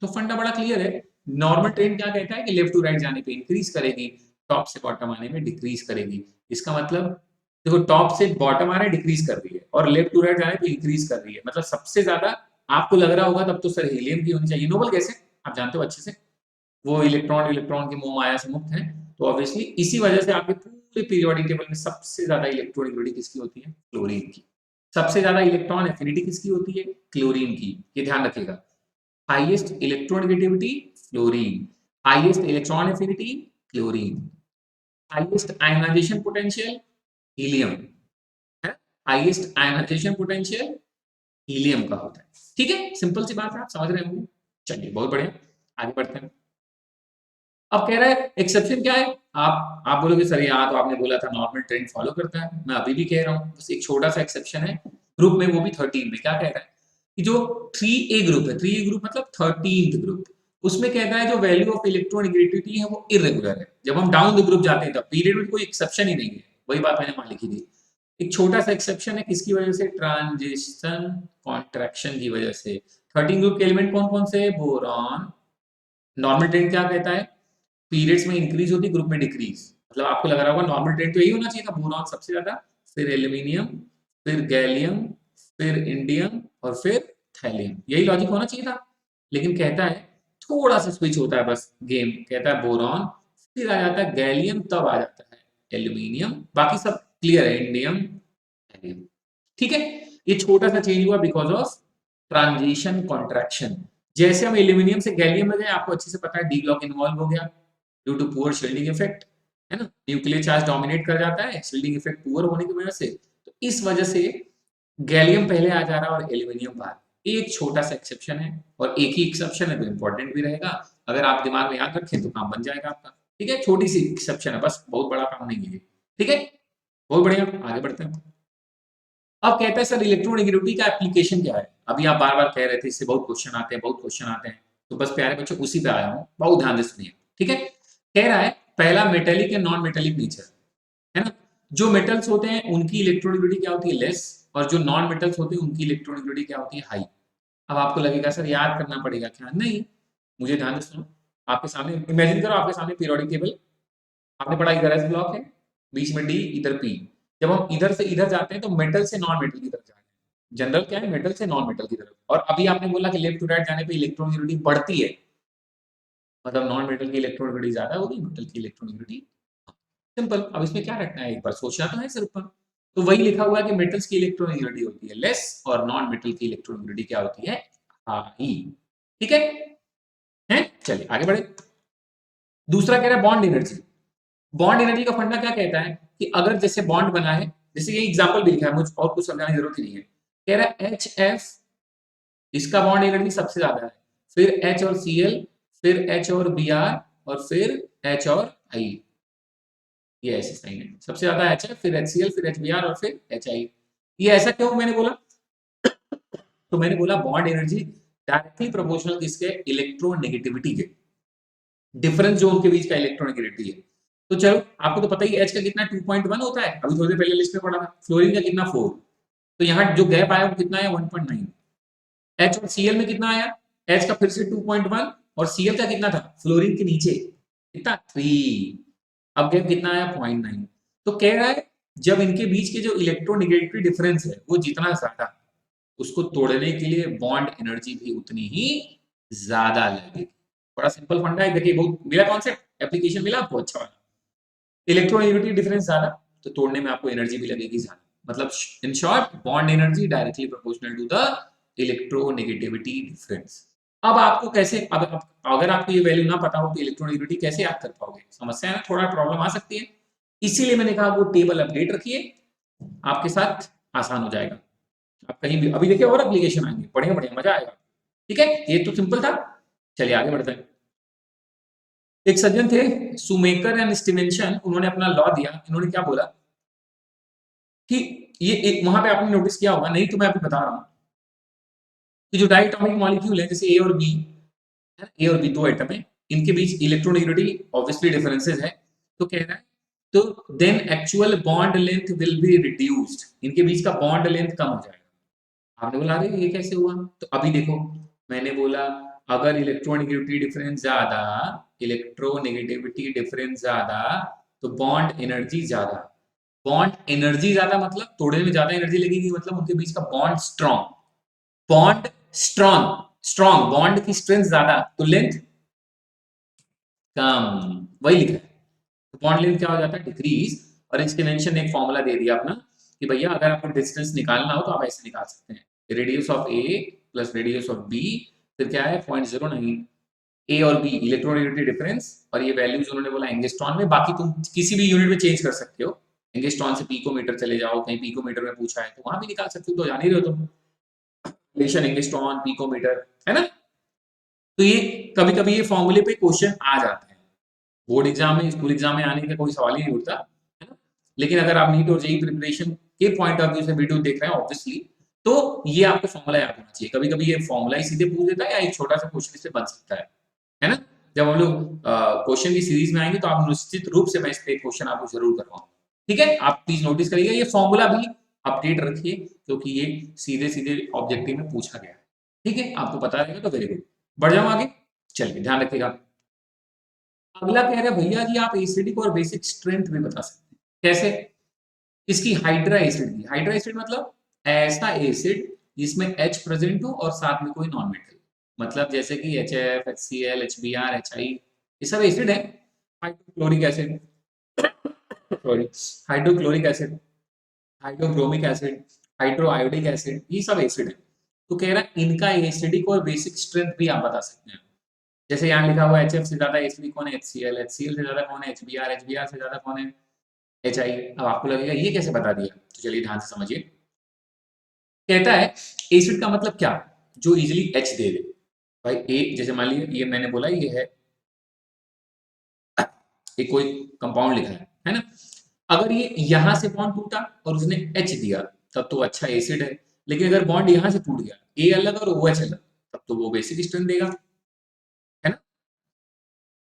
तो फंडा बड़ा क्लियर है। नॉर्मल ट्रेंड क्या कहता है कि लेफ्ट टू राइट जाने पे इंक्रीज करेगी, टॉप से बॉटम आने में डिक्रीज करेगी। इसका मतलब देखो, टॉप से बॉटम आ रहा है डिक्रीज कर रही है, और लेफ्ट टू राइट आ रहा है तो इंक्रीज कर रही है। मतलब सबसे ज्यादा आपको लग रहा होगा तब तो सर हीलियम की होनी चाहिए। नोबल गैस है, आप जानते हो अच्छे से, वो इलेक्ट्रॉन इलेक्ट्रॉन की मोह माया से मुक्त है। तो ऑब्वियसली इसी वजह से आपके पूरे पीरियोडिक टेबल में सबसे ज्यादा इलेक्ट्रोनेगेटिविटी किसकी होती है? क्लोरीन की। सबसे ज्यादा इलेक्ट्रॉन एफिनिटी किसकी होती है? क्लोरीन की। ये ध्यान रखिएगा, highest electronegativity fluorine, highest electron affinity chlorine, highest ionization potential helium, है। हाईएस्ट आयनाइजेशन पोटेंशियल हीलियम का होता है। ठीक है, सिंपल सी बात है, आप समझ रहे होंगे। चलिए बहुत बढ़िया, आगे बढ़ते हैं। अब कह रहा है एक्सेप्शन क्या है। आप बोलोगे सर यहाँ तो आपने बोला था नॉर्मल ट्रेंड फॉलो करता है, मैं अभी भी कह रहा हूँ, बस एक छोटा सा एक्सेप्शन है ग्रुप में, वो भी 13 में। क्या कह रहा है कि जो 3A ग्रुप है, 3A ग्रुप मतलब 13th ग्रुप, उसमें कहता है जो वैल्यू ऑफ इलेक्ट्रोनेगेटिविटी है वो इरेगुलर है। जब हम डाउन द ग्रुप जाते हैं तब पीरियड में कोई एक्सेप्शन ही नहीं है, वही बात मैंने वहां लिखी थी। एक छोटा सा एक्सेप्शन है, किसकी वजह से? ट्रांजिशन कॉन्ट्रैक्शन की वजह से। 13 ग्रुप के एलिमेंट कौन कौन से? बोरॉन। नॉर्मल ट्रेंड क्या कहता है? पीरियड्स में इंक्रीज होती, ग्रुप में डिक्रीज। मतलब आपको लग रहा होगा नॉर्मल ट्रेंड तो यही होना चाहिए था, बोरॉन सबसे ज्यादा, फिर एल्यूमिनियम, फिर गैलियम, फिर इंडियम, और फिर थैलियम, यही लॉजिक होना चाहिए था। लेकिन कहता है थोड़ा सा स्विच होता है बस गेम, कहता है बोरॉन, फिर आ जाता है गैलियम, तब आ जाता है एल्यूमिनियम, बाकी सब क्लियर है, इंडियम थैलियम। ठीक है, ये छोटा सा चेंज हुआ बिकॉज ऑफ ट्रांजिशन कॉन्ट्रैक्शन। जैसे हम एल्यूमिनियम से गैलियम में गए, आपको अच्छे से पता है डी ब्लॉक इन्वॉल्व हो गया due to poor shielding effect, है ना? न्यूक्लियर चार्ज डोमिनेट कर जाता है शील्डिंग इफेक्ट पुअर होने की वजह से। तो इस वजह से गैलियम पहले आ जा रहा है और एल्यूमिनियम बाद। एक छोटा सा एक्सेप्शन है, और एक ही एक्सेप्शन है तो इंपॉर्टेंट भी रहेगा। अगर आप दिमाग में याद रखें तो काम बन जाएगा आपका। ठीक है, छोटी सी एक्सेप्शन है बस, बहुत बड़ा काम नहीं है। ठीक है, बहुत बढ़िया, आगे बढ़ते हैं। अब कहता है सर इलेक्ट्रोनेगेटिविटी का एप्लीकेशन क्या है। अभी आप बार बार कह रहे थे इससे बहुत क्वेश्चन आते हैं, बहुत क्वेश्चन आते हैं, तो बस प्यारे बच्चों उसी पे आया हूँ, बहुत ध्यान से सुनिए। ठीक है, कह रहा है पहला मेटेलिक या नॉन मेटेलिक नेचर, है ना? जो मेटल्स होते हैं उनकी इलेक्ट्रोनेगेटिविटी क्या होती है? लेस, और जो नॉन मेटल्स होते हैं उनकी इलेक्ट्रोनेगेटिविटी क्या होती है? हाई। अब आपको लगेगा सर याद करना पड़ेगा क्या? नहीं, मुझे ध्यान से सुनो। आपके सामने इमेजिन करो, आपके सामने पीरियोडिक टेबल, आपने पढ़ा इधर एस ब्लॉक है, बीच में डी, इधर पी। जब हम इधर से इधर जाते हैं तो मेटल से नॉन मेटल की तरफ जाते हैं। जनरल क्या है? मेटल से नॉन मेटल की तरफ। और अभी आपने बोला कि लेफ्ट टू राइट जाने पे इलेक्ट्रोनेगेटिविटी बढ़ती है, मतलब नॉन मेटल की इलेक्ट्रोनेगेटिविटी ज्यादा होगी, मेटल की इलेक्ट्रोनेगेटिविटी। सिंपल। अब इसमें क्या रखना है, एक बार सोचना तो है सिर्फ। तो वही लिखा हुआ है कि मेटल्स की इलेक्ट्रोनेगेटिविटी होती है लेस, और नॉन मेटल की इलेक्ट्रोनेगेटिविटी क्या होती है? हाई। ठीक है, हैं? चलिए आगे बढ़े। दूसरा कह रहा है बॉन्ड एनर्जी। बॉन्ड एनर्जी का फंडा क्या कहता है कि अगर जैसे बॉन्ड बना है, जैसे ये एग्जांपल भी लिखा है, मुझे और कुछ समझाने की जरूरत ही नहीं है। कह रहा है एच एफ, इसका बॉन्ड एनर्जी सबसे ज्यादा है, फिर एच और सी एल, फिर एच और बी आर, और फिर एच और आई। ये ऐसे साइन है, सबसे ज्यादा एच एफ, फिर एच सी एल, फिर एच बी आर, और फिर एच आई। ये ऐसा क्यों मैंने बोला? तो मैंने बोला बॉन्ड एनर्जी डायरेक्टली प्रोपोर्शनल किसके? इलेक्ट्रोनेगेटिविटी के, डिफरेंस जो उनके बीच का इलेक्ट्रोनेगेटिविटी है। तो चलो आपको तो पता ही एच का कितना 2.1 होता है, अभी थोड़ी देर पहले लिस्ट में पढ़ा था। फ्लोरीन का कितना 4। तो यहाँ जो गैप आया वो कितना है? 1.9। एच और सीएल में कितना आया? एच का फिर से 2.1 और सीएल का कितना था फ्लोरीन के नीचे? कितना? 3। अब गैप कितना आया? 0.9। तो कह रहा है जब इनके बीच के जो इलेक्ट्रोनेगेटिविटी डिफरेंस है वो जितना ज्यादा, उसको तोड़ने के लिए बॉन्ड एनर्जी भी उतनी ही ज्यादा लगेगी। बड़ा सिंपल फंडा है, देखिए बहुत मिला कॉन्सेप्ट, एप्लीकेशन मिला आपको अच्छा वाला। इलेक्ट्रोनेगेटिविटी डिफरेंस ज्यादा, तो तोड़ने में आपको एनर्जी भी लगेगी ज्यादा। मतलब in short bond energy directly proportional to the electronegativity difference. अब आपको कैसे, अब अगर आपको ये वैल्यू ना पता हो तो इलेक्ट्रोनेगेटिविटी कैसे याद कर पाओगे? समस्या है ना, थोड़ा प्रॉब्लम आ सकती है। इसीलिए मैंने कहा वो टेबल अपडेट रखिए, आपके साथ आसान हो जाएगा। आप कहीं भी अभी देखिए और एप्लीकेशन आएंगे, बढ़िया बढ़िया, मजा आएगा। ठीक है, ये तो सिंपल था। चलिए आगे बढ़ते हैं। एक सज्जन थे सुमेकर एंड स्टीवेंसन, उन्होंने अपना लॉ दिया। इन्होंने क्या बोला कि ये एक, वहां पे आपने नोटिस किया होगा, नहीं तो मैं अभी बता रहा हूं कि जो डायटोमिक मॉलिक्यूल है जैसे ए और बी, ए और बी दो एटम है, इनके बीच इलेक्ट्रोनेगेटिविटी ऑब्वियसली डिफरेंसेस है। तो कह रहा है तो then actual bond length will be reduced, इनके बीच का बॉन्ड लेंथ कम हो जाएगा। आपने बोला अरे ये कैसे हुआ? तो अभी देखो, मैंने बोला अगर इलेक्ट्रोनेगेटिविटी डिफरेंस ज्यादा, इलेक्ट्रोनेगेटिविटी डिफरेंस ज्यादा, तो बॉन्ड एनर्जी ज्यादा। बॉन्ड एनर्जी ज्यादा मतलब तोड़ने में ज्यादा एनर्जी लगेगी, मतलब उनके बीच का bond strong. Bond strong, strong bond की स्ट्रेंथ ज्यादा, तो लेंथ कम। वही लिखा है। तो बॉन्ड लेंथ क्या हो जाता है? डिक्रीज। और इसके मेंशन ने एक फॉर्मूला दे दिया अपना कि भैया अगर आपको डिस्टेंस निकालना हो तो आप ऐसे निकाल सकते हैं, radius of A plus radius of B, फिर क्या है 0.09। ए और बी इलेक्ट्रोनेगेटिविटी डिफरेंस, और ये वैल्यूज उन्होंने बोला एंगस्ट्रॉन में, बाकी तुम किसी भी यूनिट में चेंज कर सकते हो। एंगस्ट्रॉन से पीकोमीटर चले जाओ, कहीं पीकोमीटर में पूछा है तो वहां भी निकाल सकते हो, तो जान ही रहे हो तुम रिलेशन एंगस्ट्रॉन पीकोमीटर, है ना। तो ये कभी कभी ये फॉर्मूले पे क्वेश्चन आ जाते हैं, बोर्ड एग्जाम में, स्कूल एग्जाम में आने का कोई सवाल ही नहीं उठता, है ना। लेकिन अगर आप नीट और जेई प्रिपरेशन के पॉइंट ऑफ व्यू से वीडियो देख रहे हैं ऑब्वियसली, तो ये आपको फॉर्मूला याद होना चाहिए। कभी कभी ये फॉर्मूला ही सीधे पूछ देता है, या एक छोटा सा क्वेश्चन इससे बन सकता है ना। जब हम लोग क्वेश्चन की सीरीज में आएंगे तो आप निश्चित रूप से मैं इस पे क्वेश्चन आपको जरूर करवाऊंगा। ठीक है, आप प्लीज नोटिस करिएगा, ये फॉर्मूला भी अपडेट रखिए क्योंकि ये सीधे सीधे ऑब्जेक्टिव में पूछा गया है। ठीक है, आपको पता रहेगा तो वेरी गुड। बढ़ जाऊं आगे, चलिए ध्यान रखिएगा। अगला कह रहे हैं भैया जी आप एसिडिक और बेसिक स्ट्रेंथ भी बता सकते हैं, कैसे? इसकी हाइड्रा एसिड की, हाइड्रा एसिड मतलब ऐसा एसिड जिसमें H प्रेजेंट हो और साथ में कोई नॉन मेटल, मतलब जैसे कि HF, HCl, HBr, HI, ये सब एसिड है। Hydrochloric acid, sorry, hydrochloric acid, hydrobromic acid, hydroiodic acid, ये सब एसिड है। तो कह रहा है इनका एसिडिक और बेसिक स्ट्रेंथ भी आप बता सकते हैं। जैसे यहाँ लिखा हुआ HF से ज्यादा एसिडिक कौन है? HCl, HCl से ज्यादा कौन है? HBr, HBr से ज्यादा कौन है? HI। अब आपको लगेगा ये कैसे बता दिया, तो चलिए ध्यान से समझिए। कहता है एसिड का मतलब क्या? जो इजीली H दे दे। भाई ए, जैसे मान लीजिए ये मैंने बोला ये है, एक कोई कंपाउंड लिखा है ना। अगर ये यहां से बॉन्ड टूटा और उसने H दिया तब तो अच्छा एसिड है, लेकिन अगर बॉन्ड यहां से टूट गया, ए अलग और OH अलग, तब तो वो बेसिक स्ट्रेंथ देगा, है ना।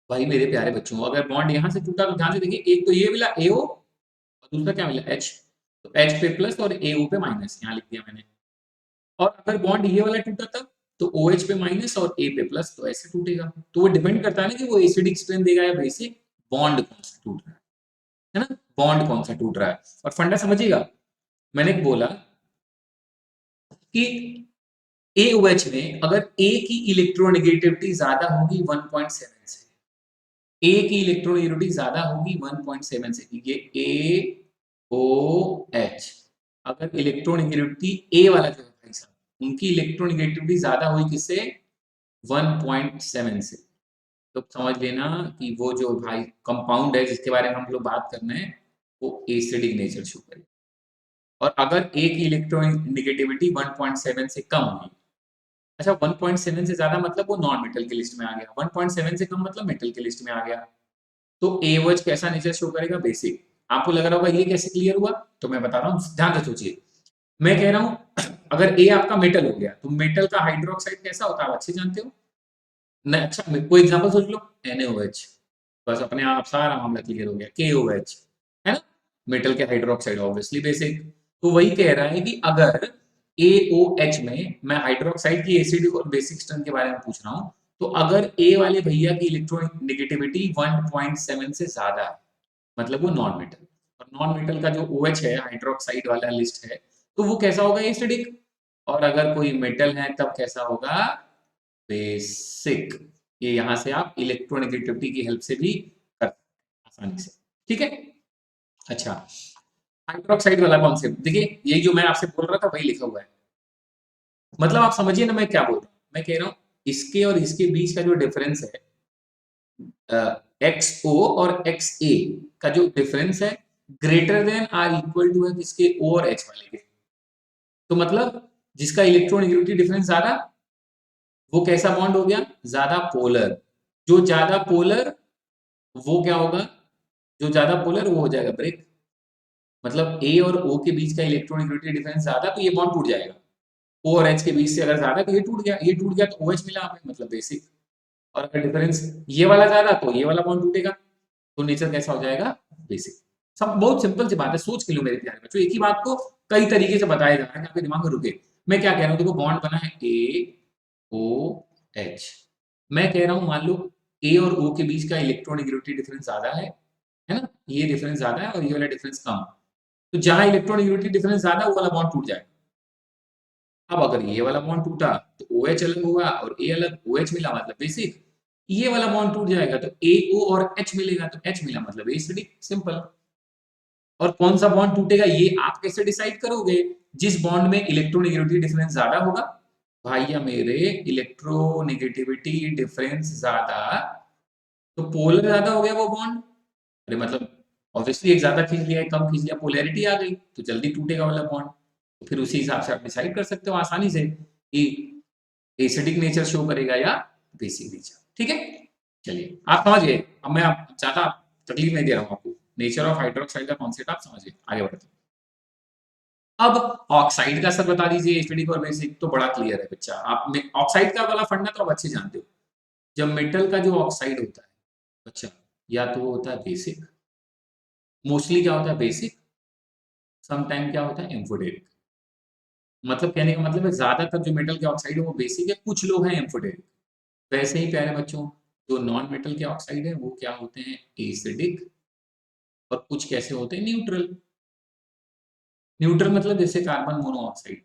भाई मेरे प्यारे बच्चों, अगर बॉन्ड यहां से टूटा तो ध्यान से देखिए, एक तो ये मिला AO और दूसरा क्या मिला H। तो H पे प्लस और AO पे माइनस, यहाँ लिख दिया मैंने। और अगर बॉन्ड ये वाला टूटा तब, तो OH पे माइनस और A पे प्लस, तो ऐसे टूटेगा। तो वो डिपेंड करता है ना कि वो एसिडिक स्ट्रेंथ देगा या बेसिक, बॉन्ड कौन सा टूट रहा है ना, बॉन्ड कौन सा टूट रहा है। और फंडा समझिएगा, मैंने बोला कि AOH में अगर A की इलेक्ट्रोनेगेटिविटी ज्यादा होगी 1.7 से, A की इलेक्ट्रोनेगेटिविटी ज्यादा होगी 1.7 से, ये AOH, अगर इलेक्ट्रोनेगेटिविटी A वाला जो है भाई साहब, उनकी इलेक्ट्रोनेगेटिविटी ज्यादा हुई किससे? 1.7 से। तो समझ लेना कि वो जो भाई कंपाउंड है जिसके बारे में हम लोग बात कर रहे हैं वो एसिडिक नेचर शो करेगा। और अगर ए की इलेक्ट्रॉन निगेटिविटी 1.7 से कम होगी, अच्छा 1.7 से ज्यादा मतलब वो नॉन मेटल की लिस्ट में आ गया, 1.7 से कम मतलब मेटल की लिस्ट में आ गया। तो एवज कैसा नेचर शो करेगा? बेसिक। आपको लग रहा होगा ये कैसे क्लियर हुआ, तो मैं बता रहा हूँ, ध्यान से सोचिए। मैं कह रहा हूँ अगर ए आपका मेटल हो गया तो मेटल का हाइड्रोक्साइड कैसा होता है आप अच्छे जानते हो न। अच्छा कोई एग्जांपल सोच लो, NaOH, बस अपने आप सारा मामला क्लियर हो गया। KOH है ना, मेटल के हाइड्रोक्साइड ऑब्वियसली बेसिक। तो वही कह रहा है कि अगर AOH में मैं हाइड्रोक्साइड की एसिडिक और बेसिक स्ट्रेंथ के बारे में पूछ रहा हूँ, तो अगर ए वाले भैया की इलेक्ट्रॉन नेगेटिविटी 1.7 से ज्यादा है मतलब वो नॉन मेटल। और नॉन मेटल का जो OH है हाइड्रोक्साइड वाला लिस्ट है, तो वो कैसा होगा? एसिडिक। और अगर कोई मेटल है तब कैसा होगा? बेसिक। ये यहां से आप इलेक्ट्रोनेगेटिविटी की हेल्प से भी कर सकते हैं आसानी से। ठीक है, अच्छा हाइड्रोक्साइड वाला कॉन्सेप्ट देखिए, यही जो मैं आपसे बोल रहा था वही लिखा हुआ है। मतलब आप समझिए ना मैं क्या बोल रहा हूँ। मैं कह रहा हूँ इसके और इसके बीच का जो डिफरेंस है, XO और XA का जो डिफरेंस है, greater than or equal to है किसके? O और H वाले के। तो मतलब जिसका इलेक्ट्रोनेगेटिविटी डिफरेंस ज्यादा, वो कैसा बॉन्ड हो गया? ज्यादा पोलर। जो ज्यादा पोलर वो क्या होगा? जो ज्यादा पोलर वो हो जाएगा ब्रेक। मतलब ए और ओ के बीच का इलेक्ट्रोनेगेटिविटी डिफरेंस ज्यादा तो ये बॉन्ड टूट जाएगा। ओ और एच के बीच से अगर ज्यादा तो ये टूट गया, ये टूट गया तो OH मिला हमें मतलब बेसिक। और अगर डिफरेंस ये वाला ज्यादा तो ये वाला बॉन्ड टूटेगा, तो नेचर कैसा हो जाएगा? बेसिक। सब बहुत सिंपल सी बात है, सोच के लो मेरे प्यारे बच्चों। एक ही बात को कई तरीके से बताया जा रहा है कि आपके दिमाग में रुके। मैं क्या कह रहा हूँ, देखो बॉन्ड बना है AOH। मैं कह रहा हूँ मान लो ए और ओ के बीच का इलेक्ट्रोनेगेटिविटी डिफरेंस ज्यादा है ना, ये डिफरेंस ज्यादा है और ये वाला डिफरेंस कम। तो जहां इलेक्ट्रोनेगेटिविटी डिफरेंस ज्यादा वो वाला बॉन्ड टूट जाएगा। अब अगर ये वाला बॉन्ड टूटा तो OH अलग होगा और A अलग, OH मिला मतलब बेसिक। ये वाला बॉन्ड टूट जाएगा तो AO और H मिलेगा, तो H मिला मतलब एसिडिक, सिंपल। और कौन सा बॉन्ड टूटेगा ये आप कैसे डिसाइड करोगे? जिस बॉन्ड में इलेक्ट्रोनेगेटिविटी डिफरेंस ज्यादा होगा, भैया मेरे इलेक्ट्रोनेगेटिविटी डिफरेंस ज्यादा, तो पोलर ज्यादा हो गया वो बॉन्ड। अरे मतलब ऑब्वियसली एक ज्यादा खींच लिया, एक कम खींच लिया, पोलैरिटी आ गई तो जल्दी टूटेगा वाला बॉन्ड। तो फिर उसी हिसाब से आप डिसाइड कर सकते हो आसानी से कि एसिडिक नेचर शो करेगा या बेसिक नेचर। ठीक है, चलिए आप समझ गए। अब मैं आप ज्यादा तकलीफ नहीं दे रहा हूँ आपको। नेचर ऑफ हाइड्रोक्साइड का कॉन्सेप्ट आप समझिए, आगे बढ़ते हैं। अब ऑक्साइड का सर बता दीजिए, एसिडिक और बेसिक तो बड़ा क्लियर है बच्चा। आप में ऑक्साइड का वाला फंडा तो आप अच्छे जानते हो। जब मेटल का जो ऑक्साइड होता है बच्चा, या तो वो होता है बेसिक, मोस्टली क्या होता है बेसिक, समटाइम क्या होता है एम्फोटेरिक। मतलब कहने का मतलब है ज्यादातर जो मेटल के ऑक्साइड है वो बेसिक है, कुछ लोग हैं एम्फोटेरिक। वैसे ही प्यारे बच्चों, जो नॉन मेटल के ऑक्साइड है वो क्या होते हैं? एसिडिक। और कुछ कैसे होते हैं? न्यूट्रल। न्यूट्रल मतलब जैसे कार्बन मोनोऑक्साइड,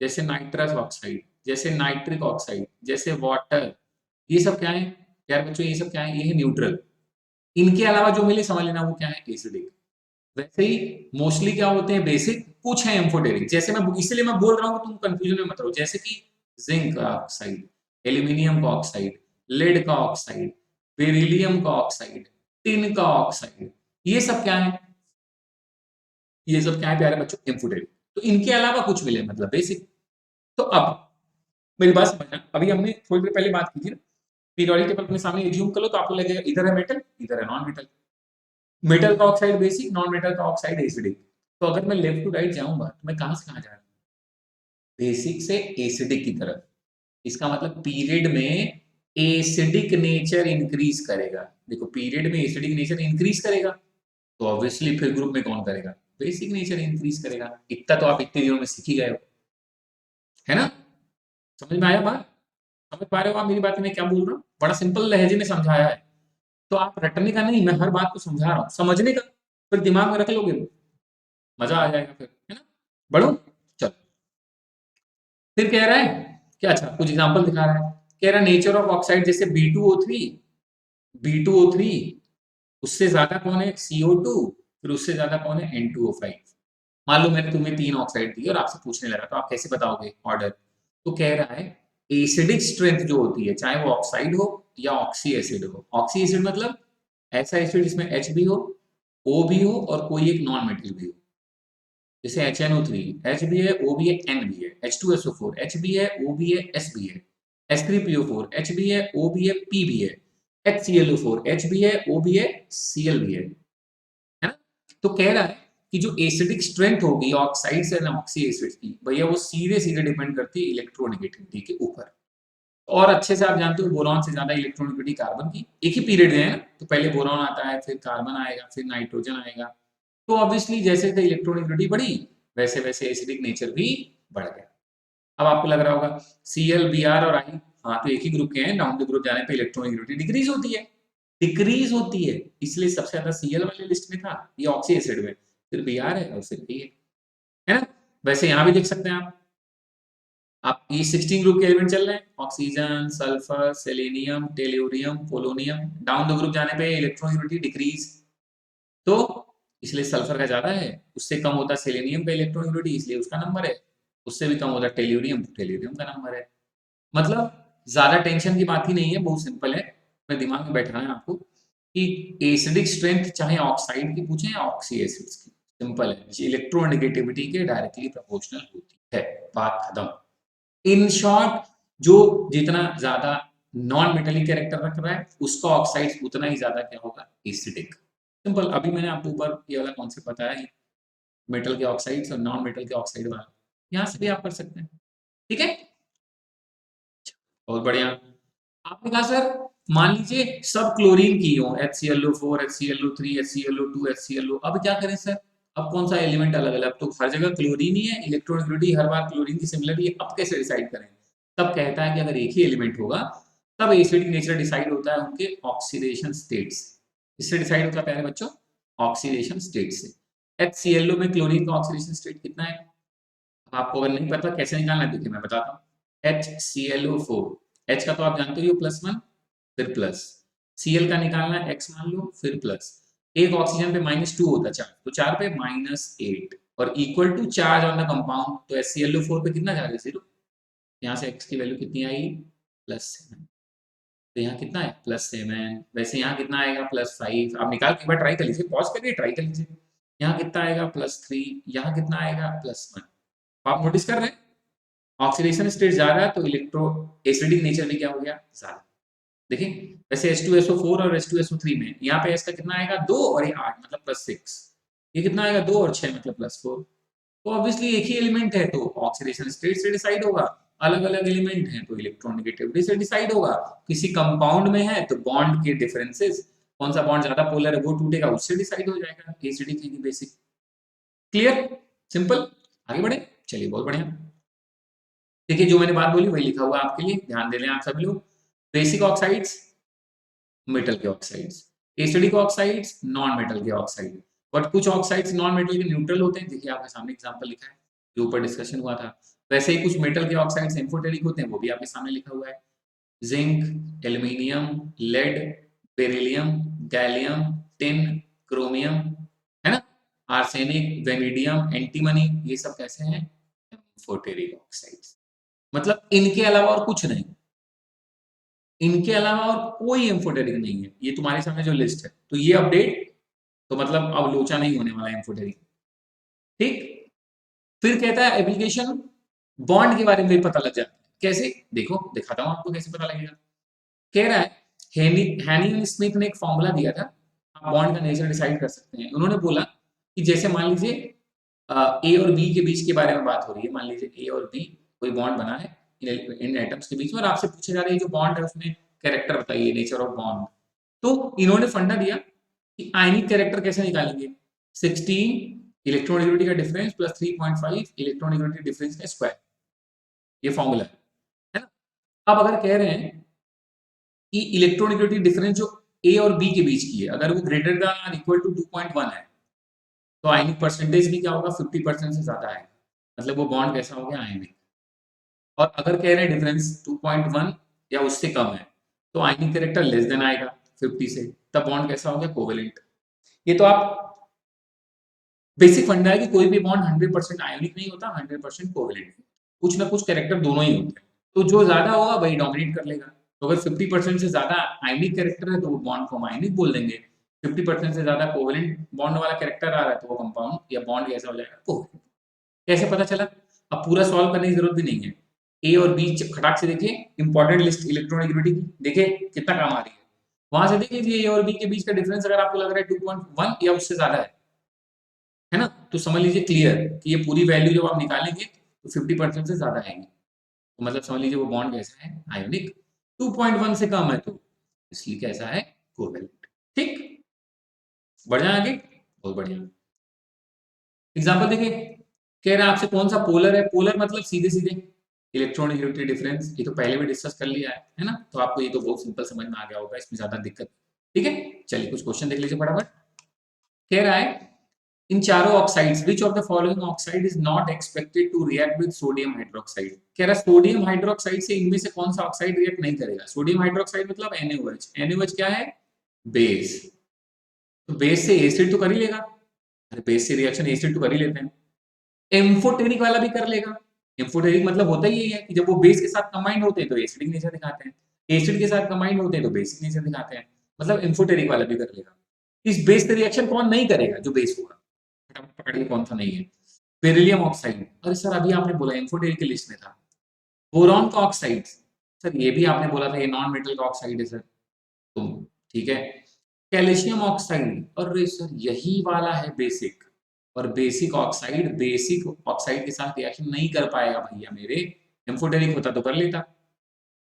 जैसे नाइट्रस ऑक्साइड, जैसे नाइट्रिक ऑक्साइड, जैसे वाटर। ये सब क्या है प्यारे बच्चों? ये सब क्या है? ये है न्यूट्रल। इनके अलावा जो मिले समझ लेना वो क्या है? एसिडिक। वैसे ही मोस्टली क्या होते हैं? बेसिक। कुछ है एम्फोटेरिक। जैसे मैं इसलिए मैं बोल रहा हूँ तुम कंफ्यूजन में मत रहो। जैसे कि जिंक का ऑक्साइड, एल्यूमिनियम का ऑक्साइड, लेड का ऑक्साइड, बेरिलियम का ऑक्साइड, टिन का ऑक्साइड, ये सब क्या है? ये सब क्या है प्यारे बच्चों? एम्फोटेरिक। तो इनके अलावा कुछ मिले मतलब बेसिक। तो अब मेरी बात समझना, अभी हमने थोड़ी देर पहले बात की थी ना, पीरियोडिक टेबल अपने सामने एज्यूम कर लो तो आपको लगेगा इधर है मेटल, इधर है नॉन मेटल। मेटल का ऑक्साइड बेसिक, नॉन मेटल का ऑक्साइड एसिडिक। तो अगर मैं लेफ्ट टू राइट जाऊंगा तो मैं कहां से कहां जा रहा हूं? बेसिक से एसिडिक की तरफ। इसका मतलब पीरियड में एसिडिक नेचर इंक्रीज करेगा। देखो पीरियड में एसिडिक नेचर इंक्रीज करेगा, तो ऑब्वियसली फिर ग्रुप में कौन करेगा? बेसिक नेचर इंक्रीज करेगा। इतना तो आप इतने दिनों में सीख ही गए हो, है ना? समझ में आया बात? समझ पा रहे हो आप मेरी बात? मैं क्या बोल रहा हूँ, बड़ा सिंपल लहजे में समझाया है। तो आप रटने का नहीं, मैं हर बात को समझा रहा हूँ, समझने का। फिर दिमाग में रख लोगे, मजा आ जाएगा फिर, है ना? बढ़ो, चलो। फिर कह रहा है कि अच्छा कुछ एग्जांपल दिखा रहा है। कह रहा है नेचर ऑफ ऑक्साइड जैसे B2O3, B2O3, उससे ज्यादा कौन है? CO2, फिर उससे ज्यादा कौन है? N2O5। मान लो मैंने तुम्हें तीन ऑक्साइड दी और आपसे पूछने लगा तो आप कैसे बताओगे ऑर्डर? तो कह रहा है एसिडिक स्ट्रेंथ जो होती है, चाहे वो ऑक्साइड हो या ऑक्सी एसिड हो। ऑक्सी एसिड मतलब ऐसा एसिड जिसमें H भी हो, O भी हो और कोई एक नॉन मेटल भी हो, जैसे HNO3, H भी है, O भी है, N भी है। H2SO4, H भी है, O भी है, S भी है। H3PO4, H भी है, O भी है, P भी है। HClO4, H भी है, O भी है, Cl भी है ना? तो कह रहा है कि जो एसिडिक स्ट्रेंथ होगी ऑक्साइड्स एंड ऑक्सी एसिड्स की, भैया वो सीधे सीधे डिपेंड करती है इलेक्ट्रोनेगेटिविटी के ऊपर। और अच्छे से आप जानते हो बोरॉन से ज्यादा इलेक्ट्रोनेगेटिविटी कार्बन की। एक ही पीरियड में है ना, तो पहले बोरॉन आता है, फिर कार्बन आएगा, फिर नाइट्रोजन आएगा। तो ऑब्वियसली जैसे जैसे इलेक्ट्रोनेगेटिविटी बढ़ी, वैसे वैसे एसिडिक नेचर भी बढ़ गया। अब आपको लग रहा होगा Cl, Br और I, हाँ तो एक ही ग्रुप के हैं, डाउन द ग्रुप जाने पे इलेक्ट्रोनेगेटिविटी डिक्रीज होती है। डिक्रीज होती है, इसलिए सबसे ज्यादा Cl वाले लिस्ट में था, ये ऑक्सी एसिड में, फिर Br है और फिर B है ना? वैसे यहां भी देख सकते हैं आप ये 16 ग्रुप के एलिमेंट चल रहे हैं, oxygen, sulphur, selenium, tellurium, polonium. Down the group जाने पे इलेक्ट्रोनेगेटिविटी डिक्रीज, तो इसलिए सल्फर का ज्यादा है, उससे कम होता सेलेनियम का इलेक्ट्रोनेगेटिविटी, इसलिए उसका नंबर है। उससे भी कम होता टेल्यूरियम, तो टेल्यूरियम का नंबर है। मतलब ज्यादा टेंशन की बात ही नहीं है, बहुत सिंपल है। अपने दिमाग में बैठाना है आपको कि एसिडिक स्ट्रेंथ चाहे ऑक्साइड की पूछे या ऑक्सी एसिड्स की, सिंपल है, इलेक्ट्रोनेगेटिविटी के डायरेक्टली प्रोपोर्शनल होती है। बात खत्म। इन शॉर्ट, जो जितना ज्यादा नॉन मेटेलिक कैरेक्टर रख रहा है उसका ऑक्साइड उतना ही ज्यादा क्या होगा, एसिडिक। सिंपल। अभी मैंने आपको ऊपर ये वाला कॉन्सेप्ट बताया है, मेटल के ऑक्साइड्स और नॉन मेटल के ऑक्साइड वाला, यहाँ से भी आप कर सकते हैं। ठीक है, बहुत बढ़िया। आपने कहा सर मान लीजिए सब क्लोरीन की हो, HClO4, HClO3, HClO2, HClO, अब क्या करें सर? अब कौन सा एलिमेंट अलग अलग, तो हर जगह क्लोरीन ही है, इलेक्ट्रोनेगेटिविटी हर बार क्लोरीन की सिमिलर ही है, अब कैसे डिसाइड करें? तब कहता है कि अगर एक ही एलिमेंट होगा तब एसिडिक नेचर डिसाइड होता है उनके ऑक्सीडेशन स्टेट से। इससे डिसाइड होता है प्यारे बच्चों, ऑक्सीडेशन स्टेट से। HClO में क्लोरीन का ऑक्सीडेशन स्टेट कितना है? आपको अगर नहीं पता कैसे निकालना है, देखिए मैं बताता हूँ। HClO4, H का तो आप जानते हो +1 फिर प्लस, Cl का निकालना है, X मान लो फिर प्लस, एक ऑक्सीजन पे -2 होता है चार्ज, तो 4 पे -8 और equal to charge on the compound, तो HClO4 पे कितना चार्ज है? 0। यहाँ से X की वैल्यू कितनी आई? +7। तो यहाँ कितना है? +7। वैसे यहाँ कितना आएगा? +5। आप निकाल के एक बार ट्राई कर लीजिए, पॉज करके ट्राई कर लीजिए। यहाँ कितना आएगा? +3। यहाँ कितना आएगा? +1। आप नोटिस कर रहे हैं ऑक्सीडेशन स्टेट ज्यादा है तो इलेक्ट्रो एसिडिक नेचर भी क्या हो गया? ज्यादा। देखिए वैसे H2SO4 और H2SO3 में यहाँ पे S का कितना आएगा? 2 और ये 8 मतलब +6। ये कितना आएगा? 2 और 6 मतलब +4। तो ऑब्वियसली एक ही एलिमेंट है तो ऑक्सीडेशन स्टेट से डिसाइड होगा, अलग अलग एलिमेंट हैं तो इलेक्ट्रोनेगेटिविटी से डिसाइड होगा। किसी कंपाउंड में है तो बॉन्ड के डिफरेंसेस, कौन सा बॉन्ड ज्यादा पोलर है वो टूटेगा, उससे डिसाइड हो जाएगा एसिडिक है कि बेसिक। क्लियर? सिंपल। आगे बढ़े, चलिए बहुत बढ़िया। देखिए जो मैंने बात बोली वही लिखा हुआ है आपके लिए, ध्यान दे लें आप सभी लोग। बेसिक ऑक्साइड्स, मेटल के oxides, acidic oxides, non metal के ऑक्साइड। बट कुछ ऑक्साइड्स नॉन मेटल के न्यूट्रल होते हैं, देखिए आपके सामने एग्जांपल लिखा है, जो ऊपर डिस्कशन हुआ था। वैसे ही कुछ मेटल के ऑक्साइड्स एम्फोटेरिक होते हैं, वो भी आपके सामने लिखा हुआ है। Zinc, aluminium, lead, beryllium, gallium, tin, chromium, है ना? आर्सेनिक, वेनेडियम, एंटीमनी, ये सब कैसे हैं? Amphoteric oxides. मतलब इनके अलावा और कुछ नहीं, इनके अलावा और कोई एम्फोटेरिक नहीं है। ये तुम्हारे सामने जो लिस्ट है, तो ये अपडेट, तो मतलब अब लोचा नहीं होने वाला एम्फोटेरिक। ठीक। फिर कहता है एप्लीकेशन, बॉन्ड के बारे में भी पता लग जाता है। कैसे? देखो दिखाता हूं आपको कैसे पता लगेगा। कह रहा है हैनी एंड स्मिथ ने एक फॉर्मूला दिया था, आप बॉन्ड का नेचर डिसाइड कर सकते हैं। उन्होंने बोला कि जैसे मान लीजिए ए और बी के बीच के बारे में बात हो रही है, मान लीजिए ए और बी कोई बॉन्ड बना है इन एटम्स के बीच में, और आपसे पूछा जा रहा है जो बॉन्ड है उसमें कैरेक्टर बताइए, नेचर ऑफ बॉन्ड। तो इन्होंने फंडा दिया कि आयनिक कैरेक्टर कैसे निकालेंगे? 16 इलेक्ट्रोनेगेटिविटी का डिफरेंस प्लस 3.5 इलेक्ट्रोनेगेटिविटी डिफरेंस का स्क्वायर, ये फॉर्मूला है ना? अब अगर कह रहे हैं कि इलेक्ट्रोनेगेटिविटी डिफरेंस जो ए और बी के बीच की है, अगर वो ग्रेटर देन इक्वल टू 2.1 है, तो आयनिक परसेंटेज भी क्या होगा? 50% से ज्यादा है, मतलब वो बॉन्ड कैसा हो गया? आयनिक। और अगर कह रहे हैं डिफरेंस 2.1 या उससे कम है, तो आयनिक कैरेक्टर लेस देन आएगा 50 से, तब बॉन्ड कैसा हो गया? कोवेलेंट। ये तो आप बेसिक फंडा है कि कोई भी बॉन्ड 100% आयोनिक नहीं होता, 100% कोवेलेंट। कुछ ना कुछ कैरेक्टर दोनों ही होते हैं। तो जो ज्यादा होगा वही डोमिनेट कर लेगा। तो अगर 50% से ज्यादा आयनिक कैरेक्टर है तो वो बॉन्ड को हम आयनिक बोल देंगे। 50% से ज्यादा कोवेलेंट बॉन्ड वाला कैरेक्टर आ रहा है तो वो कंपाउंड या बॉन्ड कैसा हो जाएगा, कोवेलेंट। कैसे पता चला? अब पूरा सॉल्व करने की जरूरत भी नहीं है। ए और बी खटाक से देखिए, इंपॉर्टेंट लिस्ट इलेक्ट्रोनेगेटिविटी की, देखिए कितना काम आ रही है। वहां से देख लीजिए ए और बी के बीच का डिफरेंस अगर आपको लग रहा है 2.1 या उससे ज्यादा है ना, तो समझ लीजिए क्लियर कि ये पूरी वैल्यू जब आप निकालेंगे तो 50% से ज्यादा आएंगे। तो मतलब समझ लीजिए वो बॉन्ड कैसा है, आयोनिक। 2.1 से कम है तो इसलिए कैसा है, कोवेलेंट। ठीक, बढ़ जाए आगे, बहुत बढ़िया। एग्जाम्पल देखिए, कह रहा है आपसे कौन सा पोलर है। पोलर मतलब सीधे सीधे इलेक्ट्रोनेगेटिविटी डिफरेंस, ये तो पहले भी डिस्कस कर लिया है ना, तो आपको ये तो बहुत सिंपल समझ में आ गया होगा, इसमें ज्यादा दिक्कत। ठीक है, चलिए कुछ क्वेश्चन देख लीजिए फटाफट। कह रहा है इन चारों oxides which of the following oxide is not expected to react with sodium hydroxide. कह रहा है सोडियम हाइड्रोक्साइड से इनमें से कौन सा ऑक्साइड रिएक्ट नहीं करेगा। सोडियम हाइड्रोक्साइड मतलब NaOH। NaOH क्या है, बेस। तो बेस से एसिड तो कर ही लेगा, अरे बेस से रिएक्शन एसिड तो कर ही लेते हैं। एम्फोटेरिक वाला भी कर लेगा। एम्फोटेरिक मतलब होता ही यही है कि जब वो बेस के साथ कंबाइंड होते हैं तो एसिडिक नेचर दिखाते हैं, एसिड के साथ कंबाइंड होते हैं तो बेसिक नेचर दिखाते हैं। मतलब एम्फोटेरिक वाला भी कर लेगा। इस बेस से रिएक्शन कौन नहीं करेगा, जो बेस होगा। फटाफट पकड़िए कौन सा नहीं है। बेरिलियम ऑक्साइड, अरे सर अभी आपने बोला एम्फोटेरिक की लिस्ट में था। बोरॉन का ऑक्साइड, सर ये भी आपने बोला था ये नॉन मेटल का ऑक्साइड है सर, तो ठीक है। कैल्शियम ऑक्साइड, अरे सर यही वाला है बेसिक, और बेसिक ऑक्साइड के साथ रिएक्शन नहीं कर पाएगा भैया मेरे। एम्फोटेरिक होता तो कर लेता।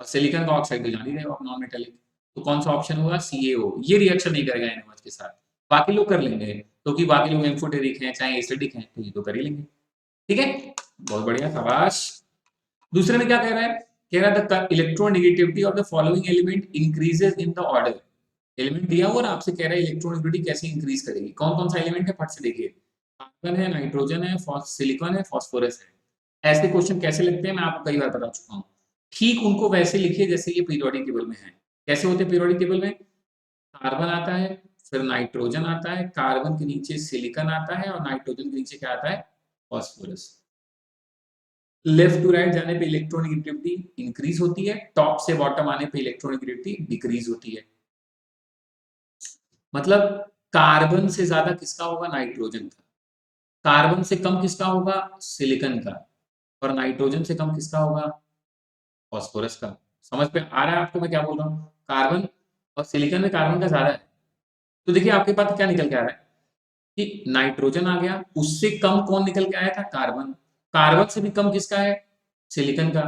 और सिलिकॉन का ऑक्साइड तो जान ही रहे हो आप, नॉन मेटेलिक। तो कौन सा ऑप्शन होगा, CaO, ये रिएक्शन नहीं करेगा NaOH के साथ। बाकी लोग कर लेंगे क्योंकि बाकी लोग एम्फोटेरिक हैं चाहे एसिडिक हैं, तो ये तो कर ही लेंगे। ठीक है, बहुत बढ़िया, शाबाश। दूसरे में क्या कह रहा है, कह रहा है the electronegativity of the following element increases in the order. Element दिया हुआ ना आपसे, कह रहा है इलेक्ट्रोनेगेटिविटी कैसे इंक्रीज करेगी। कौन कौन सा एलिमेंट है, फट से देखिए। कार्बन है, नाइट्रोजन है, सिलिकॉन है, फास्फोरस है। ऐसे क्वेश्चन कैसे लगते हैं मैं आपको कई बार बता चुका हूँ। ठीक उनको वैसे लिखिए जैसे ये पीरियोडिक टेबल में है। कैसे होते हैं पीरियोडिक टेबल में, कार्बन आता है, फिर नाइट्रोजन आता है, कार्बन के नीचे सिलिकॉन आता है, और नाइट्रोजन के नीचे क्या आता है, फास्फोरस। लेफ्ट टू राइट जाने पे इलेक्ट्रोनेगेटिविटी इंक्रीज होती है, टॉप से बॉटम आने पे इलेक्ट्रोनेगेटिविटी डिक्रीज होती है। मतलब कार्बन से ज्यादा किसका होगा, नाइट्रोजन का। कार्बन से कम किसका होगा, सिलिकॉन का। और नाइट्रोजन से कम किसका होगा, फास्फोरस का। समझ पे आ रहा है आपको मैं क्या बोल रहा हूँ। कार्बन और सिलिकॉन में कार्बन का ज्यादा है, तो देखिए आपके पास क्या निकल के आ रहा है कि नाइट्रोजन आ गया, उससे कम कौन निकल के आया था, कार्बन। कार्बन से भी कम किसका है, सिलिकॉन का।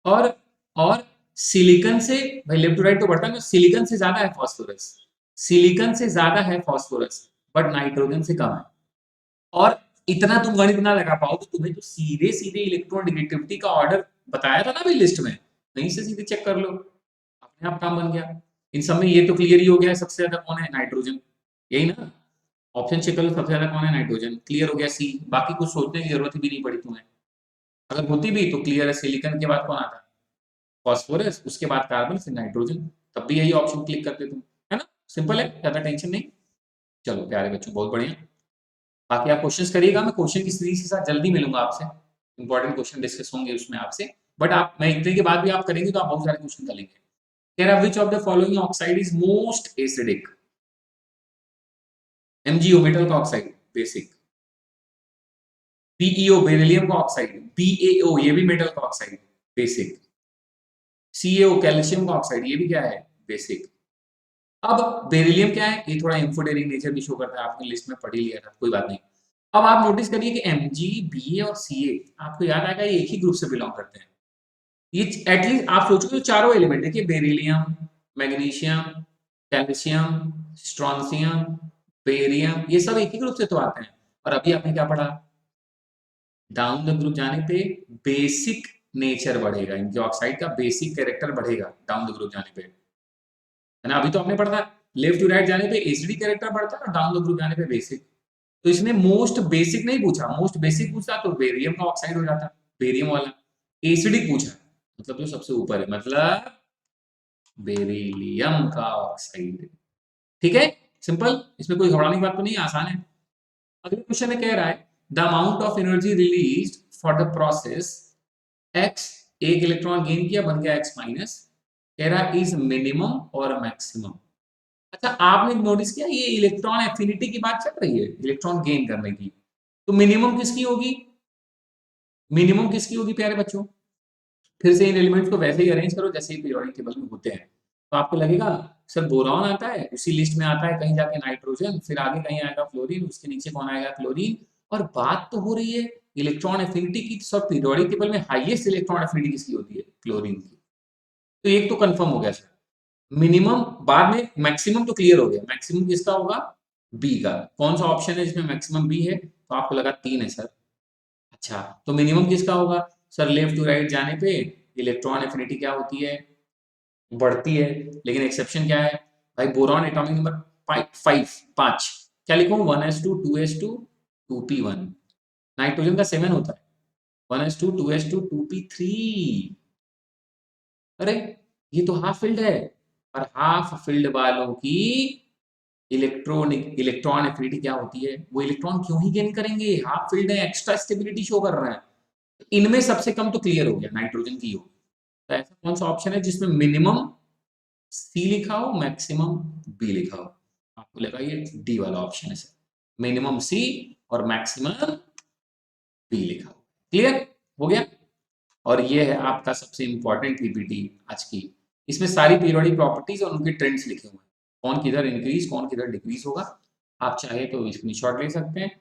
और और सिलिकॉन से, भाई लेफ्ट टू राइट तो बढ़ता है, सिलिकॉन से ज्यादा है फास्फोरस। सिलिकॉन से ज्यादा है फास्फोरस, बट नाइट्रोजन से कम है। और इतना तुम गणित ना लगा पाओ तो तुम्हें तो सीधे सीधे इलेक्ट्रोनेगेटिविटी का ऑर्डर बताया था ना भाई लिस्ट में, कहीं से सीधे चेक कर लो, अपने आप काम बन गया। इन सब में ये तो क्लियर ही हो गया है, सबसे ज्यादा कौन है, नाइट्रोजन। यही ना, ऑप्शन चेक कर लो, सबसे ज्यादा कौन है, नाइट्रोजन। क्लियर हो गया सी, बाकी कुछ सोचने की जरूरत भी नहीं पड़ी तुम्हें। अगर होती भी तो क्लियर है, सिलिकॉन के बाद कौन आता, फास्फोरस, उसके बाद कार्बन, फिर नाइट्रोजन। तब भी यही ऑप्शन क्लिक करते तुम, है ना। सिंपल है, ज्यादा टेंशन नहीं। चलो प्यारे बच्चों, बहुत बढ़िया। बाकी आप क्वेश्चंस करिएगा, मैं क्वेश्चन की सीरीज के साथ जल्दी मिलूंगा आपसे। इंपॉर्टेंट क्वेश्चन डिस्कस होंगे उसमें आपसे। बट आप, मैं इतने के बाद भी आप करेंगे तो आप बहुत सारे क्वेश्चन करेंगे। कह रहा विच of the following oxide is most acidic. MgO metal का ऑक्साइड, बेसिक। PeO बेरिलियम का ऑक्साइड, BaO ये भी मेटल का ऑक्साइड, बेसिक। CaO कैल्शियम का ऑक्साइड, ये भी क्या है, बेसिक। अब बेरिलियम क्या है, ये थोड़ा इंफोटेरिक नेचर भी शो करता है, आपने लिस्ट में पढ़ ही लिया था, कोई बात नहीं। अब आप नोटिस करिए कि Mg, Ba और Ca, आपको याद आएगा ये एक ही ग्रुप से बिलोंग करते हैं। ये एटलीस्ट आप सोचो तो चारों एलिमेंट देखिए, beryllium, magnesium, calcium, strontium, barium, ये सब एक ही ग्रुप से तो आते हैं। और अभी आपने क्या पढ़ा, डाउन द ग्रुप जाने पे बेसिक नेचर बढ़ेगा, इनके ऑक्साइड का बेसिक कैरेक्टर बढ़ेगा डाउन द ग्रुप जाने पे, है ना। अभी तो हमने पढ़ा लेफ्ट टू राइट जाने पे एसिडिक कैरेक्टर बढ़ता है और डाउन द ग्रुप जाने पे बेसिक। तो इसने मोस्ट बेसिक नहीं पूछा, मोस्ट बेसिक पूछता तो बेरियम का ऑक्साइड हो जाता, बेरियम वाला। एसिडिक पूछा, मतलब जो सबसे ऊपर है, मतलब बेरिलियम का ऑक्साइड। ठीक है, सिंपल, इसमें कोई घबराने की बात तो नहीं, आसान है। अगले क्वेश्चन में कह रहा है the amount of energy released for the process x एक इलेक्ट्रॉन गेन किया, बन गया x माइनस। कह रहा इज मिनिमम और मैक्सिमम। अच्छा, आपने नोटिस किया ये इलेक्ट्रॉन एफिनिटी की बात चल रही है इलेक्ट्रॉन गेन करने की, तो मिनिमम किसकी होगी? मिनिमम किसकी होगी प्यारे बच्चों? फिर से इन एलिमेंट्स को वैसे ही अरेंज करो जैसे ही पीरियोडिक टेबल में होते हैं, तो आपको लगेगा सर बोरॉन आता है, उसी लिस्ट में आता है कहीं जाके नाइट्रोजन, फिर आगे कहीं आएगा फ्लोरीन, उसके नीचे कौन आएगा? क्लोरीन। और बात तो हो रही है इलेक्ट्रॉन एफिनिटी की, सब पीरियोडिक टेबल में हाईएस्ट इलेक्ट्रॉन एफिनिटी किसकी होती है? क्लोरीन की। तो एक तो कंफर्म हो गया सर। मिनिमम बाद में, मैक्सिमम तो क्लियर हो गया, मैक्सिमम किसका होगा? बी का। कौन सा ऑप्शन है जिसमें मैक्सिमम बी है? तो आपको लगा 3 है सर। अच्छा, तो मिनिमम किसका होगा? सर लेफ्ट टू राइट जाने पे इलेक्ट्रॉन एफिनिटी क्या होती है? बढ़ती है। लेकिन एक्सेप्शन क्या है भाई? Boron atomic number 5। क्या लिखूं? 1s2 2s2 2p1। नाइट्रोजन का 7 होता है, 1s2 2s2 2p3। अरे ये तो हाफ फिल्ड है, और हाफ फिल्ड वालों की इलेक्ट्रॉन एफिनिटी क्या होती है? वो इलेक्ट्रॉन क्यों ही गेन करेंगे? हाफ फील्ड है, एक्स्ट्रा स्टेबिलिटी शो कर रहा है। इनमें सबसे कम तो क्लियर हो गया नाइट्रोजन की होगी। तो ऐसा कौन सा ऑप्शन है जिसमें मिनिमम सी लिखा हो, मैक्सिमम बी लिखा हो? आपको लगा ये डी वाला ऑप्शन है सर, मिनिमम सी और मैक्सिमम बी लिखा हो। क्लियर हो गया? और ये है आपका सबसे इंपॉर्टेंट पीपीटी आज की। इसमें सारी पीरियोडिक प्रॉपर्टीज और उनके ट्रेंड्स लिखे हुए हैं, कौन किधर इंक्रीज कौन किधर डिक्रीज होगा। आप चाहे तो स्क्रीनशॉट ले सकते हैं,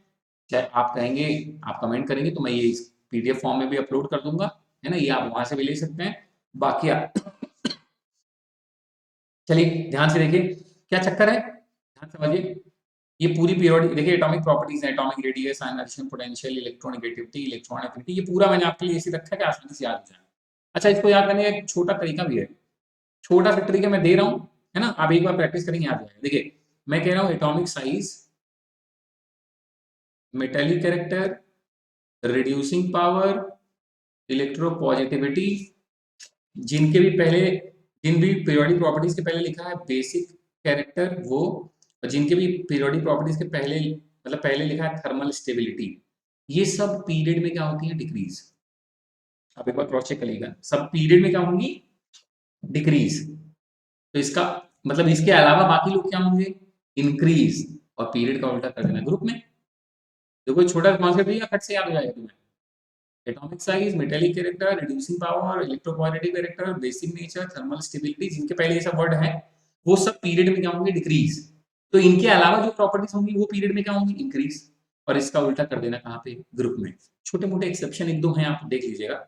चाहे आप कहेंगे, आप कमेंट करेंगे तो मैं ये पीडीएफ फॉर्म में भी अपलोड कर दूंगा, है ना, ये आप वहां से भी ले सकते हैं। बाकी आप चलिए ध्यान से देखिए क्या चक्कर है, ध्यान समझिए। ये पूरी पीरियोडिक देखिए, एटॉमिक प्रॉपर्टीज है, atomic radius, ionization potential, electronegativity, electron affinity, ये पूरा मैंने आपके लिए इसी रखा है कि आसानी से याद हो जाए। अच्छा, इसको याद करने का एक छोटा तरीका भी है, छोटा सा तरीका मैं दे रहा हूँ, है ना, आप एक बार प्रैक्टिस करेंगे याद हो जाएगा। देखिए मैं कह रहा हूँ atomic size, metallic character, reducing power, electropositivity, जिनके भी पहले, जिन भी पीरियोडिक प्रॉपर्टीज के पहले लिखा है बेसिक कैरेक्टर वो, और जिनके भी पीरियोडिक प्रॉपर्टीज के पहले मतलब पहले लिखा है थर्मल स्टेबिलिटी, ये सब पीरियड में क्या होती है? डिक्रीज। आप एक बार क्रॉस चेक करिएगा, सब पीरियड में क्या होंगी? डिक्रीज। तो इसका मतलब इसके अलावा बाकी लोग क्या होंगे? इंक्रीज। और पीरियड का उल्टा कर देना ग्रुप में। देखो छोटा कॉन्सेप्ट है, खट से याद हो जाएगा तुम्हें। Atomic size, metallic character, reducing power, electropositive character, basic nature, thermal stability, जिनके पहले ये सब वर्ड है वो सब पीरियड में क्या होंगे? डिक्रीज। तो इनके अलावा जो प्रॉपर्टीज होंगी वो पीरियड में क्या होंगी? इंक्रीज। और इसका उल्टा कर देना कहाँ पे? ग्रुप में। छोटे मोटे एक्सेप्शन एक दो हैं, आप देख लीजिएगा,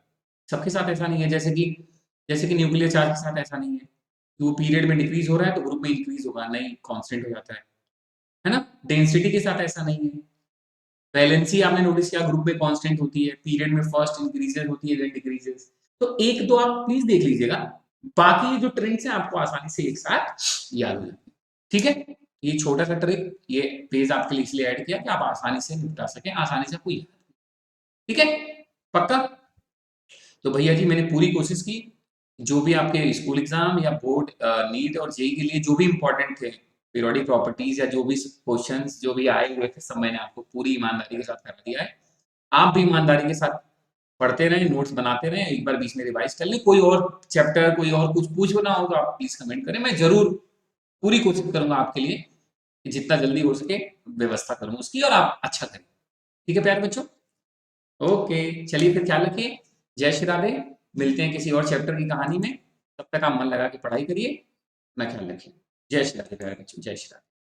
सबके साथ ऐसा नहीं है। जैसे कि न्यूक्लियर चार्ज के साथ ऐसा नहीं है कि वो पीरियड में डिक्रीज हो रहा है तो ग्रुप में इंक्रीज होगा, नहीं, कांस्टेंट हो जाता है ना। डेंसिटी के साथ ऐसा नहीं है। वैलेंसी आपने नोटिस किया ग्रुप में कांस्टेंट होती है, पीरियड में फर्स्ट इंक्रीजेस होती है देन डिक्रीजेस। तो एक दो आप प्लीज देख लीजिएगा, बाकी जो ट्रेंड्स हैं आपको आसानी से एक साथ याद हो जाएंगे। ठीक है, ये छोटा सा ट्रिक, ये पेज आपके लिए इसलिए ऐड किया कि आप आसानी से निपटा सकें, आसानी से कोई। ठीक है, पक्का? तो भैया जी मैंने पूरी कोशिश की, जो भी आपके स्कूल एग्जाम या बोर्ड नीट और जेई के लिए जो भी इंपॉर्टेंट थे पीरियोडिक प्रॉपर्टीज या जो भी क्वेश्चंस जो भी आए हुए थे, सब मैंने आपको पूरी ईमानदारी के साथ करा दिया है। आप भी ईमानदारी के साथ पढ़ते रहें, नोट्स बनाते रहें, एक बार बीच में रिवाइज कर लें। कोई और चैप्टर, कोई और कुछ पूछना हो तो आप प्लीज कमेंट करें, मैं जरूर पूरी कोशिश करूंगा आपके लिए कि जितना जल्दी हो सके व्यवस्था करूँ उसकी, और आप अच्छा करें। ठीक है प्यारे बच्चों, ओके, चलिए फिर ख्याल रखिए, जय श्री राधे। मिलते हैं किसी और चैप्टर की कहानी में, तब तक आप मन लगा के पढ़ाई करिए, अपना ख्याल रखिए। जय श्री राधे प्यारे बच्चों, जय श्री राधे।